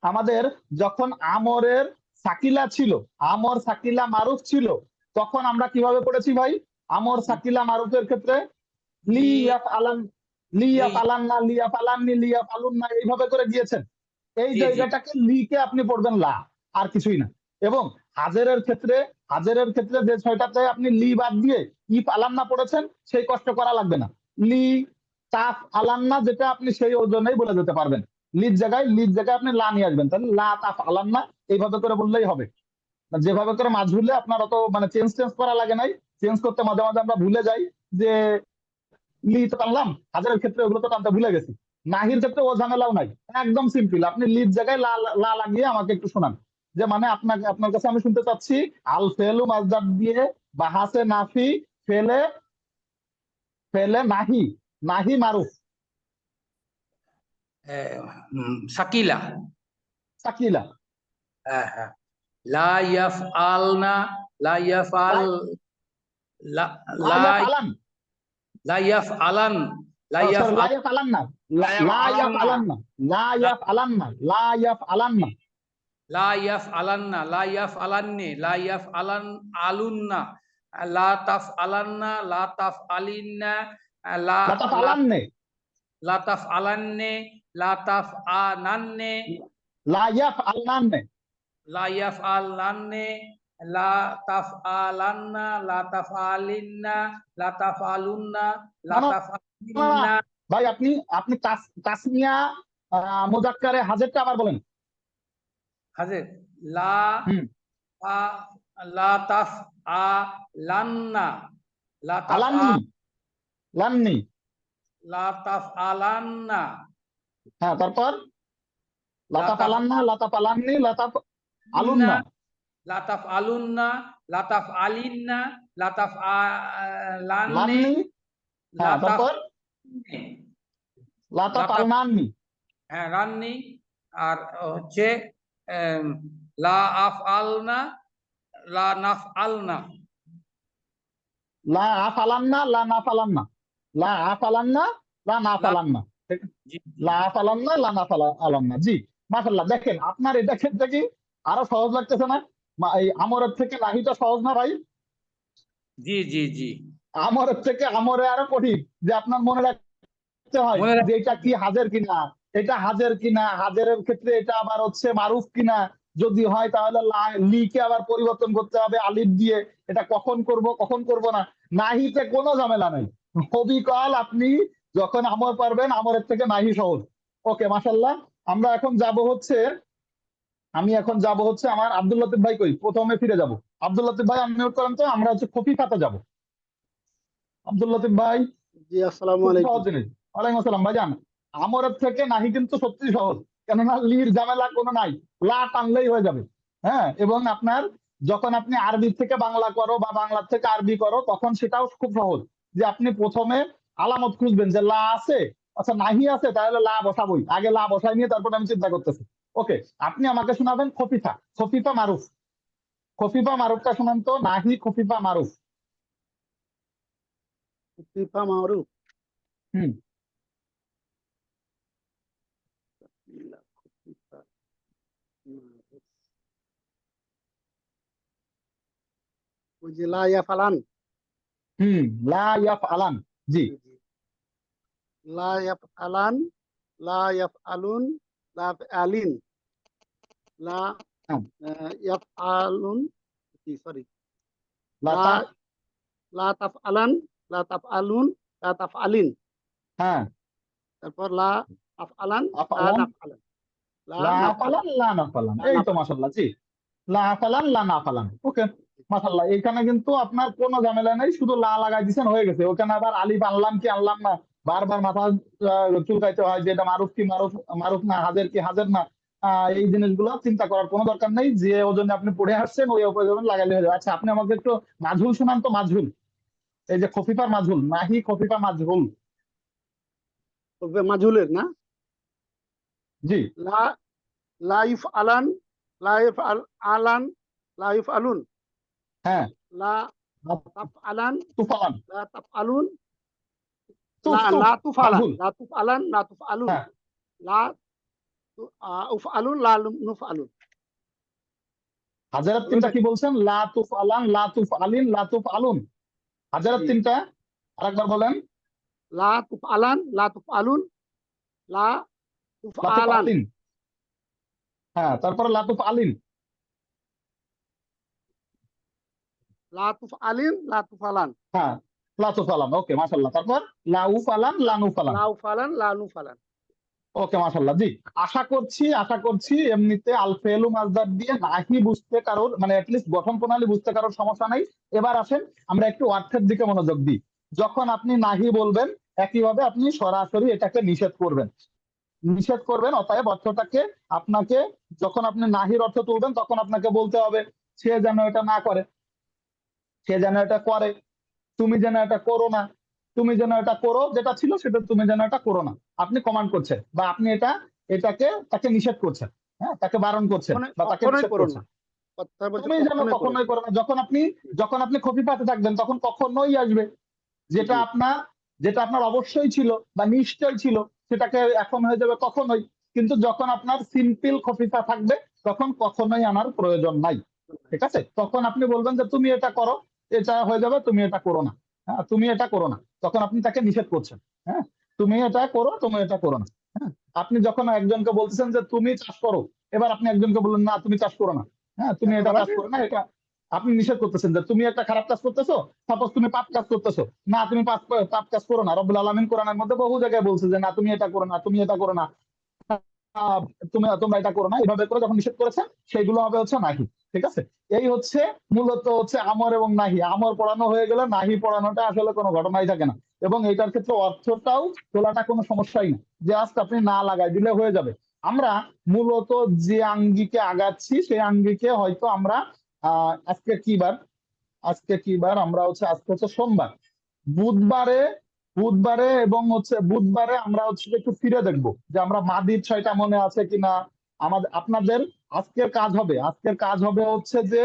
S1: আমাদের যখন আমরের সাকিলা ছিল, আমর সাকিলা মারুফ ছিল, তখন আমরা কিভাবে পড়েছি ভাই? আমর সাকিলা মারুফের ক্ষেত্রে
S7: লি
S1: লিয়াফ আলান, লিয়াফ
S7: লি
S1: আলান্না, লিয়াফ আলান্নি, লিয়াফ আলুন্না, এইভাবে করে গিয়েছেন। এই
S7: জি জি
S1: জায়গাটাকে লিকে আপনি পড়বেন লা, আর কিছুই না। এবং হাজেরের ক্ষেত্রে যে ছয়টাতে আপনি লি বাদ দিয়ে ইফ আলান্না পড়েছেন, সেই কষ্ট করা লাগবে না। লি তাফ আলান্না, যেটা আপনি সেই ওজনেই বলে যেতে পারবেন। লির জায়গায় আপনি লা নিয়ে আসবেন, তাহলে লা তাফ আলান্না এইভাবে করে বললেই হবে। যেভাবে করে মাছ ভুললে আপনার অত মানে চেঞ্জ করা লাগে নাই। চেঞ্জ করতে মাঝে মাঝে আমরা ভুলে যাই যে লি তো টানলাম, হাজারের ক্ষেত্রে ওগুলো তো টানতে ভুলে গেছি। নাহির ক্ষেত্রে ও ঝামেলাও নাই, একদম সিম্পল। আপনি লির জায়গায় লা লা লাগিয়ে আমাকে একটু শোনান, যে মানে আপনার কাছে আমি শুনতে চাচ্ছি আল ফেলু মাজদার দিয়ে বাহাসে নাফি, ফেলে ফেলে নাহি, নাহি মারুফ,
S7: সাকিলা
S1: সাকিলা।
S7: হ্যাঁ হ্যাঁ লা ইয়াফআলনা লা ইয়াফআল লা
S1: লা
S7: লা
S1: ইয়াফ আলান,
S7: লা ইয়াফআলান লা
S1: সরি, লা
S7: ইয়াফআল
S1: ইয়াফ আলান না,
S3: লায়াফ
S1: লা ইয়াফ
S3: আলান্না,
S1: আলান না, লা ইয়াফ আলান না, লা ইয়াফ আলান না,
S7: লা ইয়াফআলান্না লা ইয়াফআলান্নি লা ইয়াফআলান আলুন্না লা তাফআলান্না লা তাফআলিন্না লা
S1: লাতাফ
S7: লা
S1: আলান্নে,
S7: লা তাফআলান্নি লা তাফআনান্নি
S1: লা ইয়াফ আলান্নে,
S7: লা ইয়াফআলান্নি লা তাফআলান্না লা তাফআলিন্না লা তাফআলুন্না
S1: না
S7: লা
S1: না না না,
S7: তাফআলিন্না
S1: ভাই আপনি আপনি তাসমিয়া মুজাক্কারে হাজেরটা আবার বলেন।
S7: হাজে লা
S1: হুম,
S7: তা লা তাফআলান্না লা
S1: আলান্নি, লান্নি,
S7: তাফআলান্না
S1: হ্যাঁ তারপর
S7: লা
S1: লাতাফ আলান্না, লাতাফ আলান্নি, লাতাফ
S7: তাফআলিন্না
S1: আলুন্না,
S7: লা তাফআলুন্না লা তাফআলিন্না লা তাফআলান্নি
S1: লান্নি,
S7: লা
S1: হ্যাঁ তারপর
S7: তাফআলিন্নি লা
S1: লাতাফ
S7: তাফ
S1: আলনান্নি,
S7: হ্যাঁ রান্নি আর হচ্ছে এম, লা আফআলনা লা নাফআলনা
S1: লা আফ আলান্না, লা নাফ আলান্না, লা আফ আলান্না, লা নাফ
S7: লা
S1: আলান্না, ঠিক?
S7: জি
S1: লা আফ আলান্না, লা নাফ আলান্না, জি মাশাআল্লাহ। দেখেন আপনার এটা ক্ষেত্রে কি আরো সহজ লাগতেছে না? এই আমরের থেকে নাহিটা সহজ না ভাই?
S7: জি জি জি
S1: আমরের থেকে আমরে আরো কঠিন, যে আপনার মনে রাখতে হয়
S7: মনে
S1: যে
S7: রাখতে
S1: এটা কি হাজের কিনা, এটা হাজের কিনা, হাজেরের ক্ষেত্রে এটা আবার হচ্ছে মারুফ কিনা। যদি হয় তাহলে লিকে আবার পরিবর্তন করতে হবে আলিফ দিয়ে, এটা কখন করব না। নাহিতে কোনো ঝামেলা নাই, অবিকল আপনি যখন আমর পারবেন, আমরের থেকে নাহি সহজ। ওকে মাশাআল্লাহ। আমরা এখন এখন যাব হচ্ছে আমার আব্দুল লতিফ ভাই, কই প্রথমে ফিরে যাব। আব্দুল লতিফ ভাই আনমিউট করেন তো, আমরা হচ্ছে খফিফাতে যাব। আব্দুল লতিফ ভাই,
S2: জি আসসালামু
S1: খুব
S2: আলাইকুম।
S1: সহজ জিনিস। ওয়ালাইকুম আসসালাম ভাইজান। আমরের থেকে নাহি কিন্তু সত্যি সহজ, কেননা লির ঝামেলা কোনো নাই, লা টানলেই হয়ে যাবে। হ্যাঁ, এবং আপনার যখন আপনি আরবি থেকে বাংলা করো বা বাংলা থেকে আরবি করো, তখন সেটাও খুব সহজ, যে আপনি প্রথমে আলামত খুঁজবেন যে লা আছে, আচ্ছা নাহি আছে, তাহলে লা বসাবই, আগে লা বসাই নিয়ে তারপর আমি চিন্তা করতেছি। ওকে, আপনি আমাকে শোনাবেন খফিফা, খফিফা মারুফ, খফিফা মারুফটা শোনান তো, নাহি খফিফা মারুফ।
S2: ফিফা মারুফ।
S1: হুম,
S2: ফিফা মারুফ। ওই যে লা ইয়াফালান,
S1: লা ইয়াফ আলান, জি
S2: লা ইয়াফআলান, লা ইয়াফআলুন, লা আলিন, লা ইয়াফআলুন, সরি,
S1: লা
S2: লা
S1: তা-
S2: লা তাফআলান, লা তাফআলুন, লা তাফআলিন,
S1: হ্যাঁ,
S2: তারপর লা আফআলান, লা
S1: আফালান,
S2: নাফআলান, লা
S1: লা
S2: নাফআলান,
S1: আফালান, লা নাফালান,
S2: লা
S1: এই তো
S2: নাফআলান।
S1: মাশাআল্লাহ। জি, লা আফালান, লা নাফালান। ওকে, মাশাআল্লাহ। এখানে কিন্তু আপনার কোনো ঝামেলা নেই, শুধু লা লাগাই দিচ্ছেন, হয়ে গেছে। ওখানে আবার আলিফ আনলাম কি আনলাম না, বারবার মাথা চুলকাইতে হয় যে এটা মারুফ কি মারুফ, মারুফ না হাজের কি হাজের না। এই জিনিসগুলো চিন্তা করার কোনো দরকার নেই। যে ওজনে আপনি পড়ে আসছেন ওই ওজনে লাগাইলে হয়ে যাবে। আচ্ছা, আপনি আমাকে একটু মাজহুল শোনান তো, মাজহুল। এই যে খফিফা মাজহুল, নাহি খফিফা মাজহুল।
S2: মাজহুলের না,
S1: জি,
S2: লা লা ইফআলান, লা ইফআল আলান, লা ইফআলুন,
S1: হ্যাঁ,
S2: লা তাফআলান,
S1: তুফালান,
S2: লা তাফআলুন,
S1: তুফ তুফ,
S2: লা তুফআলান,
S1: মাজহুল।
S2: লা তুফআলান, লা তুফআলুন,
S1: হ্যাঁ,
S2: লা উফআলুন, লা নুফআলুন।
S1: হাজারাত
S2: হলো
S1: তিনটা
S2: না?
S1: কি বলছেন? লা তুফ আলান, লা তুফ আলিন, লা তুফ আলুন। হাজারাত
S2: জি।
S1: তিনটা আরেকবার বলেন।
S2: লা তুফআলান, লা তুফআলুন, লা
S1: লাতুফ
S2: তুফআলান,
S1: আলিন, হ্যাঁ, তারপরে লাতুফ আলিন।
S2: লা তুফআলিন, লা তুফআলান,
S1: হ্যাঁ, লাতুফ আলান। ওকে, মাশাআল্লাহ। তারপর লাউফ আলান, লানুফ আলান।
S2: লা উফআলান, লা নুফআলান।
S1: ওকে, মাশাআল্লাহ। জি, আশা করছি এমনিতে আল ফেলু মাজদার দিয়ে নাহি বুঝতে কারোর, মানে অ্যাটলিস্ট গঠন প্রণালী বুঝতে কারোর সমস্যা নাই। এবার আসেন আমরা একটু অর্থের দিকে মনোযোগ দিই। যখন আপনি নাহি বলবেন, একইভাবে আপনি সরাসরি এটাকে নিষেধ করবেন। অতএব অর্থটাকে আপনাকে, যখন আপনি নাহির অর্থ তুলবেন তখন আপনাকে বলতে হবে সে যেন এটা না করে, সে যেন এটা করে, তুমি যেন এটা করো না, তুমি যেন এটা করো, যেটা ছিল সেটা তুমি যেন এটা করো না। আপনি কমান্ড করছেন বা আপনি তাকে নিষেধ করছেন। হ্যাঁ, তাকে বারণ করছেন বা তাকে
S2: কখনোই
S1: নিষেধ
S2: করো না।
S1: করছেন।
S2: কথা বলছে
S1: তুমি যেন
S2: কখনোই করো না।
S1: কখনোই করো না। যখন আপনি খফিফাতে থাকবেন তখন কখনোই আসবে। যেটা
S2: জি।
S1: আপনার অবশ্যই ছিল বা নিশ্চয় ছিল, সেটাকে এখন হয়ে যাবে কখনোই। কিন্তু যখন আপনার সিম্পল খফিফা থাকবে তখন কখনোই আনার প্রয়োজন নাই। ঠিক আছে, তখন আপনি বলবেন যে তুমি এটা করো, এটা হয়ে যাবে, তুমি এটা করো না। হ্যাঁ, তুমি এটা করো না, তখন আপনি তাকে নিষেধ করছেন। হ্যাঁ, তুমি এটা করো, তুমি এটা করো না। হ্যাঁ, আপনি যখন একজনকে বলতেছেন যে তুমি চাষ করো, এবার আপনি একজনকে বললেন না তুমি চাষ করো না। হ্যাঁ, তুমি এটা কাজ করো না, এটা আপনি নিষেধ করতেছেন যে তুমি একটা খারাপ কাজ করতেছো। সাপোজ তুমি পাপ কাজ করতেছো, না তুমি পাপ কাজ করো না। রব্বুল আলামিন কোরআনের মধ্যে বহু জায়গায় বলছে যে না তুমি এটা করো না, তুমি এটা করো না, তোমরা এটা করো না। এভাবে করে যখন নিষেধ করেছেন সেগুলো হবে হচ্ছে নাহি। ঠিক আছে, এই হচ্ছে মূলত হচ্ছে আমর এবং নাহি। আমর পড়ানো হয়ে গেলে নাহি পড়ানোটা আসলে কোনো ঘটনাই থাকে না, এবং এটার ক্ষেত্রে অর্থটাও তোলাটা কোনো সমস্যাই না। জাস্ট আপনি না লাগাই দিলে হয়ে যাবে। আমরা মূলত যে আঙ্গিকে আগাচ্ছি সেই আঙ্গিকে হয়তো আমরা আজকে কি বার আমরা আজকে হচ্ছে সোমবার। বুধবারে বুধবারে আমরা একটু ফিরে দেখবো যে আমরা মাদির ছয়টা মনে আছে কিনা। আপনাদের আজকের কাজ হবে হচ্ছে যে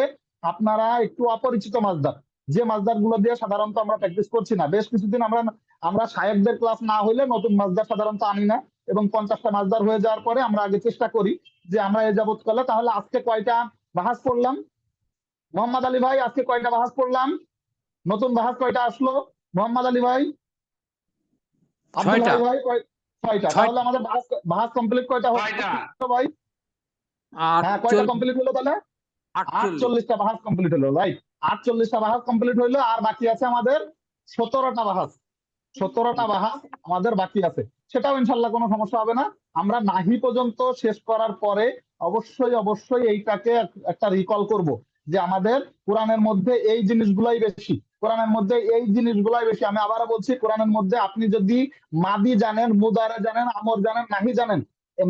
S1: আপনারা একটু অপরিচিত মাছদার, যে মাছদার গুলো দিয়ে সাধারণত আমরা প্র্যাকটিস করছি না বেশ কিছুদিন, আমরা সাহেবদের ক্লাস না হইলে নতুন মাছদার সাধারণত আনি না, এবং 50টা মাছদার হয়ে যাওয়ার পরে আমরা আগে চেষ্টা করি যে আমরা এ যাবৎ করলে তাহলে আজকে কয়টা বাহাজ পড়লাম। মোহাম্মদ আলী ভাই, আজকে কয়টা বাহাজ পড়লাম? নতুন বাহাজ কয়টা আসলো মোহাম্মদ আলী ভাই? আব্দুল
S7: ছয়টা।
S1: ভাই ছয়টা। তাহলে আমাদের বাহাজ কমপ্লিট কয়টা
S3: ছয়টা।
S1: হলো ভাই? হ্যাঁ, কয়টা কমপ্লিট হলো তাহলে? 48টা বাহাজ কমপ্লিট হলো। রাইট, 48টা বাহাজ কমপ্লিট হইলো। আর বাকি আছে আমাদের 17টা বাহাজ। 17টা বাহাজ আমাদের বাকি আছে। সেটাও ইনশাল্লাহ কোনো সমস্যা হবে না। আমরা নাহি পর্যন্ত শেষ করার পরে অবশ্যই এইটাকে একটা রিকল করব যে আমাদের কোরআনের মধ্যে এই জিনিসগুলাই বেশি, আমি আবারও বলছি, কোরআনের মধ্যে আপনি যদি মাদি জানেন, মুদারে জানেন, আমর জানেন, নাহি জানেন,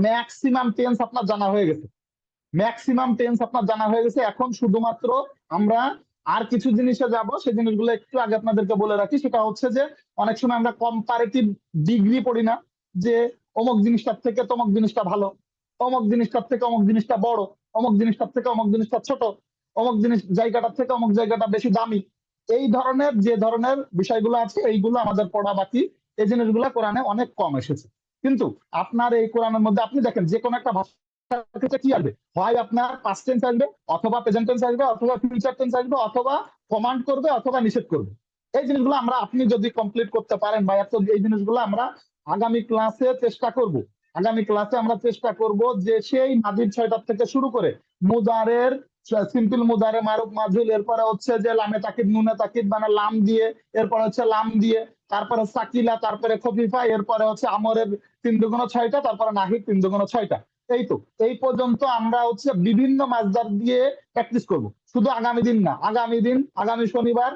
S1: ম্যাক্সিমাম টেন্স আপনার জানা হয়ে গেছে। এখন শুধুমাত্র আমরা আর কিছু জিনিসে যাব, সেই জিনিসগুলো একটু আগে আপনাদেরকে বলে রাখি। সেটা হচ্ছে যে অনেক সময় আমরা কম্পারেটিভ ডিগ্রি পড়ি না, যে অমুক জিনিসটার থেকে তমুক জিনিসটা ভালো, অমুক জিনিসটার থেকে অমুক জিনিসটা বড়, অমুক জিনিসটার থেকে অমুক জিনিসটা ছোট, অমুক জায়গাটার থেকে অমুক জায়গাটা বেশি দামি। এই ধরনের যে ধরনের বিষয়গুলো আছে এইগুলো আমাদের পড়া বাকি। এই জিনিসগুলো কোরআনে অনেক কম এসেছে। কিন্তু আপনার এই কোরআনের মধ্যে আপনি দেখেন যে কোনো একটা ভাষা ক্ষেত্রে কি আসবে, হয় আপনার পাস্ট টেন্স আসবে, অথবা প্রেজেন্ট টেন্স আসবে, অথবা ফিউচার টেন্স আসবে, অথবা কমান্ড করবে, অথবা নিষেধ করবে। এই জিনিসগুলো আপনি যদি কমপ্লিট করতে পারেন বা এই জিনিসগুলো আমরা আগামী ক্লাসে চেষ্টা করব যে সেই মাদির ছয়টার থেকে শুরু করে মুদারের সিম্পল মুদারে মারুফ মাজহুল, এরপরে হচ্ছে যে লামে তাকিদ নুনে তাকিদ মানে লাম দিয়ে, এরপরে হচ্ছে লাম দিয়ে, তারপরে সাকিলা, তারপরে খফিফা, এরপরে হচ্ছে আমরের 3 দুগুণ 6টা, তারপরে নাহিদ 3 দুগুণ 6টা। এই তো এই পর্যন্ত আমরা হচ্ছে বিভিন্ন মাসদার দিয়ে প্র্যাকটিস করব। শুধু আগামী দিন না, আগামী দিন, আগামী শনিবার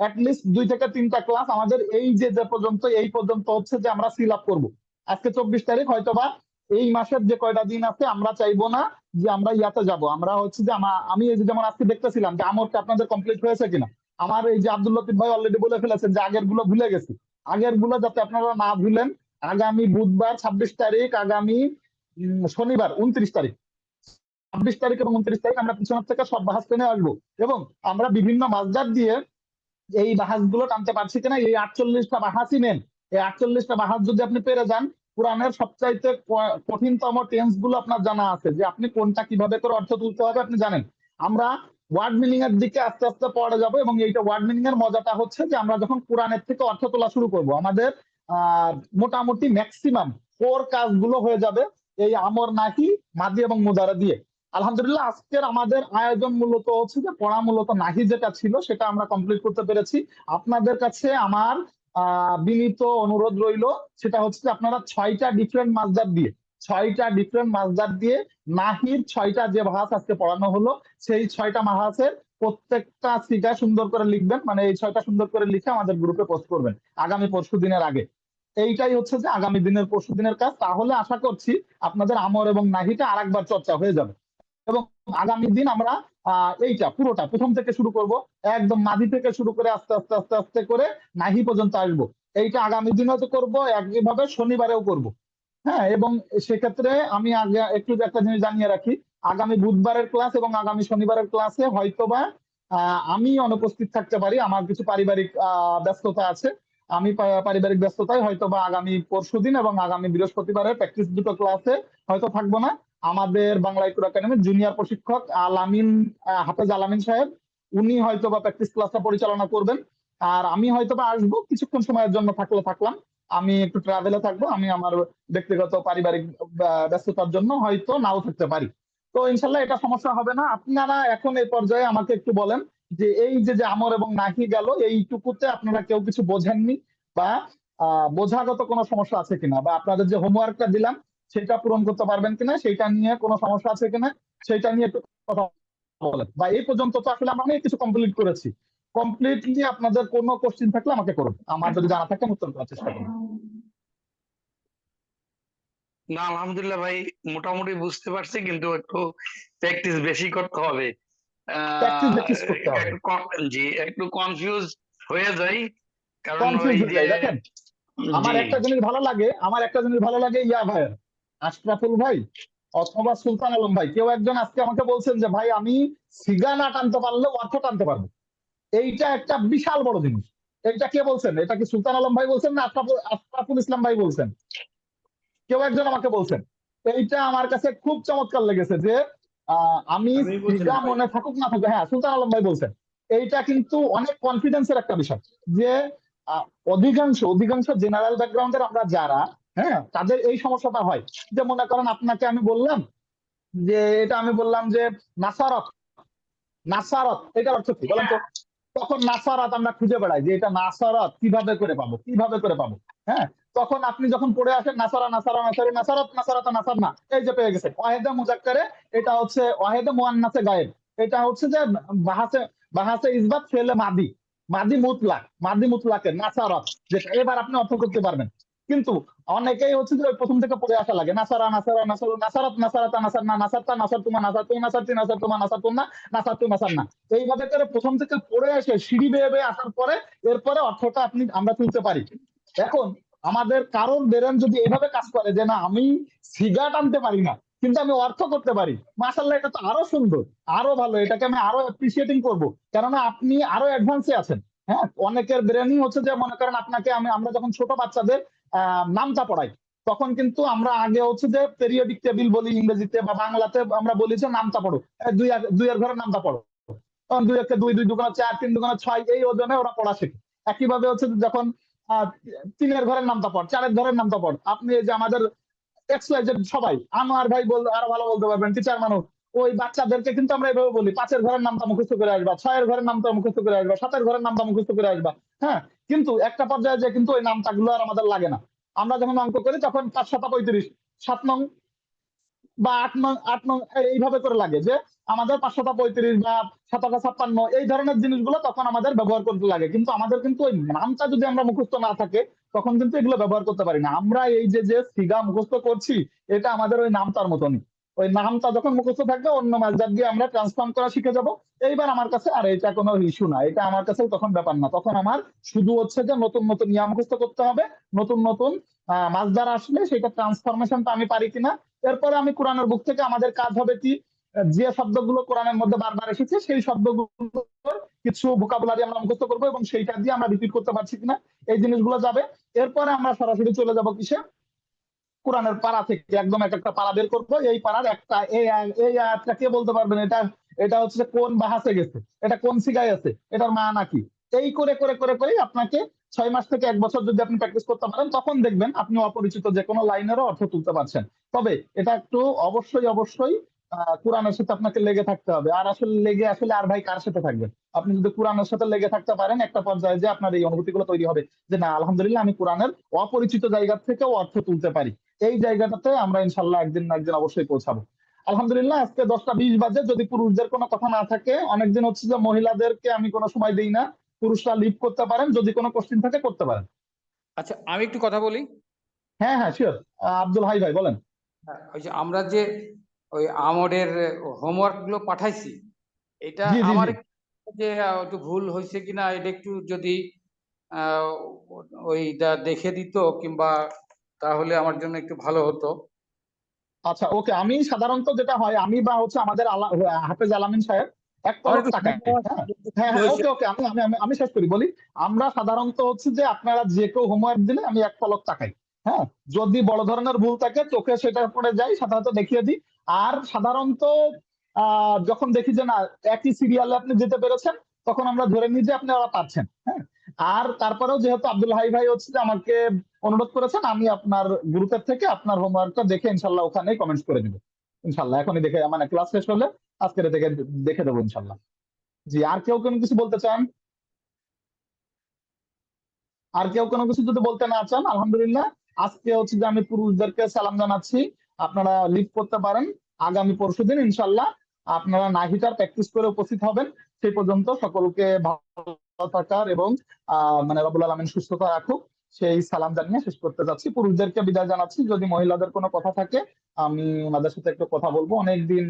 S1: অ্যাটলিস্ট 2 থেকে 3টা ক্লাস আমাদের এই যে পর্যন্ত, এই পর্যন্ত হচ্ছে যে আমরা সিল আপ করবো। আজকে 24 তারিখ, হয়তোবা এই মাসের যে কয়টা দিন আছে আমরা চাইবো না যে আমরা ইয়াতে যাব, আমরা হচ্ছে যে আমি এই যে যেমন আজকে দেখতেছিলাম যে আমরটা আপনাদের কমপ্লিট হয়েছে কিনা। আমার এই যে আব্দুল লতিফ ভাই অলরেডি বলে ফেলেছেন যে আগের গুলো ভুলে গেছি, আগের গুলো যাতে আপনারা না ভুলেন। আগামী বুধবার 26 তারিখ, আগামী শনিবার 29 তারিখ, 26 তারিখ এবং 29 তারিখ আমরা পিছনের থেকে সব বাহাস টেনে আসবো, এবং আমরা বিভিন্ন মাসদার দিয়ে এই বাহাস গুলো টানতে পারছি কিনা। এই 48টা বাহাসই নেন, এই 48টা বাহাস যদি আপনি পেরে যান, কোরআনের সবচাইতে কঠিনতম টেন্স গুলো আপনার জানা আছে, যে আপনি কোনটা কিভাবে করে অর্থ তুলতে হবে আপনি জানেন। আমরা ওয়ার্ড মিনিং এর দিকে আস্তে আস্তে পড়ে যাব, এবং এইটা ওয়ার্ড মিনিং এর মজাটা হচ্ছে যে আমরা যখন কোরআনের থেকে অর্থ তোলা শুরু করব, আমাদের মোটামুটি ম্যাক্সিমাম কোর কাজগুলো হয়ে যাবে এই আমর নাহি মাদি এবং মুদারা দিয়ে। আলহামদুলিল্লাহ আজকের আমাদের আয়োজন মূলত হচ্ছে যে পড়া মূলত নাহি যেটা ছিল সেটা আমরা কমপ্লিট করতে পেরেছি। আপনাদের কাছে আমার বিনীত অনুরোধ রইল, সেটা হচ্ছে যে আপনারা 6টা ডিফারেন্ট মাসদার দিয়ে, 6টা ডিফারেন্ট মাসদার দিয়ে নাহির 6টা যে ভাস আজকে পড়ানো হলো, সেই 6টা মাহাসের প্রত্যেকটা সিগা সুন্দর করে লিখবেন, মানে এই 6টা সুন্দর করে লিখে আমাদের গ্রুপে পোস্ট করবেন আগামী পরশু দিনের আগে। এইটাই হচ্ছে যে আগামী দিনের পরশু দিনের কাজ। তাহলে আশা করছি আপনাদের আমর এবং নাহিটা আরেকবার চর্চা হয়ে যাবে, এবং আগামী দিন আমরা এইটা পুরোটা প্রথম থেকে শুরু করব, একদম মাঝি থেকে শুরু করে আস্তে আস্তে আস্তে আস্তে করে নাহি পর্যন্ত আসবো। এইটা আগামী দিনও তো করবো, একইভাবে শনিবারেও করব। হ্যাঁ, এবং সেক্ষেত্রে আমি আগে একটু একটা জিনিস জানিয়ে রাখি, আগামী বুধবারের ক্লাস এবং আগামী শনিবারের ক্লাসে হয়তোবা আমি অনুপস্থিত থাকতে পারি, আমার কিছু পারিবারিক ব্যস্ততা আছে। আমি পারিবারিক ব্যস্ততায় হয়তোবা আগামী পরশুদিন এবং আগামী বৃহস্পতিবারের প্র্যাকটিস দুটো ক্লাসে হয়তো থাকবো না। আমাদের বাংলা ইকরা একাডেমির জুনিয়র প্রশিক্ষক আলামিন, হাফেজ আলামিন সাহেব, উনি হয়তোবা প্র্যাকটিস ক্লাসটা পরিচালনা করবেন। আর আমি হয়তোবা আসবো কিছুক্ষণ সময়ের জন্য, থাকলাম, আমি একটু ট্রাভেলে থাকবো, আমি আমার ব্যক্তিগত পারিবারিক ব্যস্ততার জন্য হয়তো নাও থাকতে পারি। তো ইনশাল্লাহ এটা সমস্যা হবে না। আপনারা এখন এই পর্যায়ে আমাকে একটু বলেন যে এই যে আমর এবং নাহি গেল, এইটুকুতে আপনারা কেউ কিছু বোঝেননি বা বোঝাগত কোনো সমস্যা আছে কিনা, বা আপনাদের যে হোমওয়ার্কটা দিলাম সেটা পূরণ করতে পারবেন কিনা, সেটা নিয়ে কোনো সমস্যা আছে কিনা সেটা নিয়ে একটু কথা বলেন। বা এই পর্যন্ত তো আসলে আমরা অনেক কিছু কমপ্লিট করেছি, কমপ্লিটলি আপনাদের কোনো কোশ্চেন থাকলে আমাকে করুন, আমার যদি জানা থাকে উত্তর করার চেষ্টা করুন।
S3: না আলহামদুলিল্লাহ ভাই, মোটামুটি বুঝতে পারছি, কিন্তু একটু প্র্যাকটিস বেশি করতে হবে।
S1: প্র্যাকটিস করতে হবে।
S3: জি, একটু কনফিউজ হয়ে যাই, কারণ
S1: কনফিউজ
S3: ওই
S1: হয়ে
S3: যে
S1: যায়। দেখেন, আমার একটা জিনিস ভালো লাগে ইয়া ভাইয়ের, আশরাফুল ভাই অথবা সুলতান আলম ভাই, কেউ একজন আজকে আমাকে বলছেন যে ভাই আমি সিগা না টানতে পারলেও অর্থ টানতে পারবো। এইটা একটা বিশাল বড় জিনিস। এটা কে বলছেন? এটা কি সুলতান আলম ভাই বলছেন না আশরাফুল ইসলাম ভাই বলছেন? কেউ একজন আমাকে বলছেন। এইটা আমার কাছে খুব চমৎকার লেগেছে যে আমি সিগা মনে থাকুক না থাকুক, হ্যাঁ সুলতান আলম ভাই বলছেন। এইটা কিন্তু অনেক কনফিডেন্সের একটা বিষয় যে অধিকাংশ জেনারেল ব্যাকগ্রাউন্ডের আমরা যারা, হ্যাঁ, তাদের এই সমস্যাটা হয়। যে মনে করেন আপনাকে আমি বললাম যে নাসারত, এটার অর্থ কি বলেন তো? তখন নাসারাত আমরা খুঁজে বেড়াই যে এটা নাসারাত কিভাবে করে পাবো। হ্যাঁ, তখন আপনি যখন পড়ে আসেন নাসারা নাসারা নাসারি নাসারত নাসারাত নাসার না, এই যে পেয়ে গেছেন ওয়াহেদে মুজাক্কারে, এটা হচ্ছে ওয়াহেদে মুয়ান্নাসে গায়েব, এটা হচ্ছে যে বাহাসে ইসবাত ফেলে মাদি মুতলাকের নাসারাত, যেটা এবার আপনি অর্থ করতে পারবেন। কিন্তু অনেকেই হচ্ছে যে প্রথম থেকে পড়ে আসা লাগে নাসারা নাসারা নাসারু নাসারাত নাসারাতা নাসার না নাসারতা নাসার তুমা নাসার তুই নাসারতি নাসার তুমা নাসার তুম না নাসার তুই নাসার না, এইভাবে করে প্রথম থেকে পড়ে এসে সিঁড়ি বেয়ে বেয়ে আসার পরে এরপরে অর্থটা আমরা তুলতে পারি। এখন আমাদের কারোর ব্রেন যদি এভাবে কাজ করে যে না আমি সিগা টানতে পারি না কিন্তু আমি অর্থ করতে পারি, মাশাআল্লাহ এটা তো আরো সুন্দর, আরো ভালো, এটাকে আমি আরো অ্যাপ্রিসিয়েটিং করবো, কেননা আপনি আরো অ্যাডভান্সে আছেন। হ্যাঁ, অনেকের ব্রেনই হচ্ছে যে মনে করেন আপনাকে আমরা যখন ছোট বাচ্চাদের নামটা পড়াই তখন কিন্তু আমরা আগে হচ্ছে যে পেরিয়ডিক টেবিল বলি ইংরেজিতে, বা বাংলাতে আমরা বলি যে নামটা পড়ো, দুই এর ঘরের নামটা পড়ো, তখন 2 একে 2, 2 দুগুণে 4, 3 দুগুণে 6, এই ওজনে ওরা পড়া শেখে। একইভাবে হচ্ছে যখন 3 এর ঘরের নামটা পড়, 4 এর ঘরের নামটা পড়, আপনি যে আমাদের XYZ সবাই, আনোয়ার ভাই আরো ভালো বলতে পারবেন, টিচার মানুষ, ওই বাচ্চাদেরকে কিন্তু আমরা এভাবে বলি 5-এর ঘরের নামটা মুখস্থ করে আসবা, 6-এর ঘরের নামটা মুখস্থ করে আসবা, 7-এর ঘরের নামটা মুখস্থ করে আসবা। হ্যাঁ, কিন্তু একটা পর্যায়ে যে কিন্তু ওই নামটা গুলো আর আমাদের লাগে না। আমরা যখন অঙ্ক করি তখন 5-7-35, 7 নং বা 8 নং এইভাবে করে লাগে যে আমাদের 535 বা 7-56 এই ধরনের জিনিসগুলো তখন আমাদের ব্যবহার করতে লাগে। কিন্তু আমাদের কিন্তু ওই নামটা যদি আমরা মুখস্থ না থাকে তখন কিন্তু এগুলো ব্যবহার করতে পারি না। আমরা এই যে সিগা মুখস্থ করছি এটা আমাদের ওই নামটার মতনই। ওই নামটা যখন মুখস্থ থাকবে অন্য মাসদার দিয়ে আমরা ট্রান্সফর্ম করা শিখে যাব। এইবার আমার কাছে আর এটা কোনো ইস্যু না, এটা আমার কাছে তখন ব্যাপার না। তখন আমার শুধু হচ্ছে যে নতুন নতুন ইয়া মুখস্থ করতে হবে, নতুন নতুন মাসদার আসলে সেটা ট্রান্সফরমেশনটা আমি পারি কিনা। এরপরে আমি কোরআনের বুক থেকে আমাদের কাজ হবে কি, যে শব্দগুলো কোরআনের মধ্যে বারবার এসেছে সেই শব্দগুলোর কিছু ভোকাবুলারি আমরা মুখস্থ করবো এবং সেইটা দিয়ে আমরা রিপিট করতে পারছি কিনা এই জিনিসগুলো যাবে। এরপরে আমরা সরাসরি চলে যাব কিসে, কোরআনের পাড়া থেকে একদম এক একটা পাড়া বের করবো। এই পাড়ার একটা এই আয়াতটা কে বলতে পারবেন এটা এটা হচ্ছে যে কোন বাহাসে গেছে, এটা কোন সিগায় আছে, এটার মানা কি। এই করে করে করে করে আপনাকে 6 মাস থেকে 1 বছর যদি আপনি প্র্যাকটিস করতে পারেন তখন দেখবেন আপনি অপরিচিত যে কোনো লাইনেরও অর্থ তুলতে পারছেন। তবে এটা একটু অবশ্যই অবশ্যই কোরআনের সাথে আপনাকে লেগে থাকতে হবে। আর আসলে আর ভাই কার সাথে থাকবেন, আপনি যদি কোরআনের সাথে লেগে থাকতে পারেন একটা পর্যায়ে যে আপনার এই অনুভূতিগুলো তৈরি হবে যে না আলহামদুলিল্লাহ আমি কোরআনের অপরিচিত জায়গা থেকেও অর্থ তুলতে পারি। এই জায়গাটাতে আমরা ইনশাল্লাহ একদিন না একদিন অবশ্যই পৌঁছাবো। আলহামদুলিল্লাহ আজকে 10টা 20 বাজে, যদি পুরুষদের কোনো কথা না থাকে, অনেকদিন হচ্ছে যে মহিলাদেরকে আমি কোনো সময় দিই না, পুরুষরা লিভ করতে পারেন, যদি কোনো কোশ্চেন থাকে করতে পারেন।
S7: আচ্ছা আমি একটু কথা বলি।
S1: হ্যাঁ হ্যাঁ শিওর, আব্দুল হাই ভাই বলেন।
S7: ওই যে আমরা যে ওই আমরের হোমওয়ার্ক গুলো পাঠাইছি, এটা
S1: জি জি
S7: আমার
S1: জি
S7: যে একটু ভুল হয়েছে কিনা এটা একটু যদি আহ, ওইটা দেখে দিত কিংবা তাহলে আমার জন্য একটু ভালো হতো।
S1: আচ্ছা ওকে, আমি সাধারণত যেটা হয় আমি বা হচ্ছে আমাদের হাফেজ আলামিন সাহেব এক
S7: আমার
S1: পলক
S7: একটু
S1: তাকায়। হ্যাঁ হ্যাঁ
S7: ভুল
S1: হ্যাঁ
S7: হয়েছে।
S1: ওকে ওকে, আমি আমি আমি আমি শেষ করি বলি। আমরা সাধারণত হচ্ছে যে আপনারা যে কেউ হোমওয়ার্ক দিলে আমি এক পলক তাকাই। হ্যাঁ, যদি বড় ধরনের ভুল থাকে চোখে সেটা পড়ে যাই, সাধারণত দেখিয়ে দিই। আর সাধারণত যখন দেখি যে না একই সিরিয়ালে আপনি যেতে পেরেছেন তখন আমরা ধরে নিই যে আপনি ওরা পারছেন। হ্যাঁ, আর তারপরেও যেহেতু আব্দুল হাই ভাই হচ্ছে যে আমাকে অনুরোধ করেছেন, আমি আপনার গ্রুপের থেকে আপনার হোমওয়ার্কটা দেখে ইনশাল্লাহ ওখানে কমেন্টস করে দিব। ইনশাল্লাহ এখনই দেখে মানে ক্লাস শেষ হলে আজকে দেখে দেখে দেবো ইনশাল্লাহ। জি, আর কেউ কোনো কিছু বলতে চান? আর কেউ কোনো কিছু যদি বলতে না চান, আলহামদুলিল্লাহ আজকে হচ্ছে যে আমি পুরুষদেরকে সালাম জানাচ্ছি, আপনারা লিভ করতে পারেন। আগামী পরশুদিন ইনশাল্লাহ আপনারা নাহিটার প্র্যাকটিস করে উপস্থিত হবেন। সেই পর্যন্ত সকলকে ভালো থাকার এবং মানে রব্বুল আলামিন সুস্থতা রাখুক সেই সালাম জানিয়ে শেষ করতে যাচ্ছি। পুরুষদেরকে বিদায় জানাচ্ছি, যদি মহিলাদের কোনো কথা থাকে আমি ওনাদের সাথে একটু কথা বলবো, অনেকদিন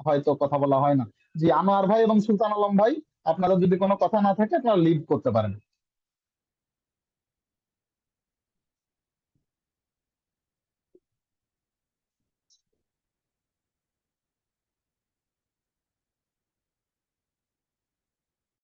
S1: হয়তো কথা বলা হয় না। জি, আনোয়ার ভাই এবং সুলতান আলম ভাই, আপনারা যদি কোনো কথা না থাকে আপনারা লিভ করতে পারেন।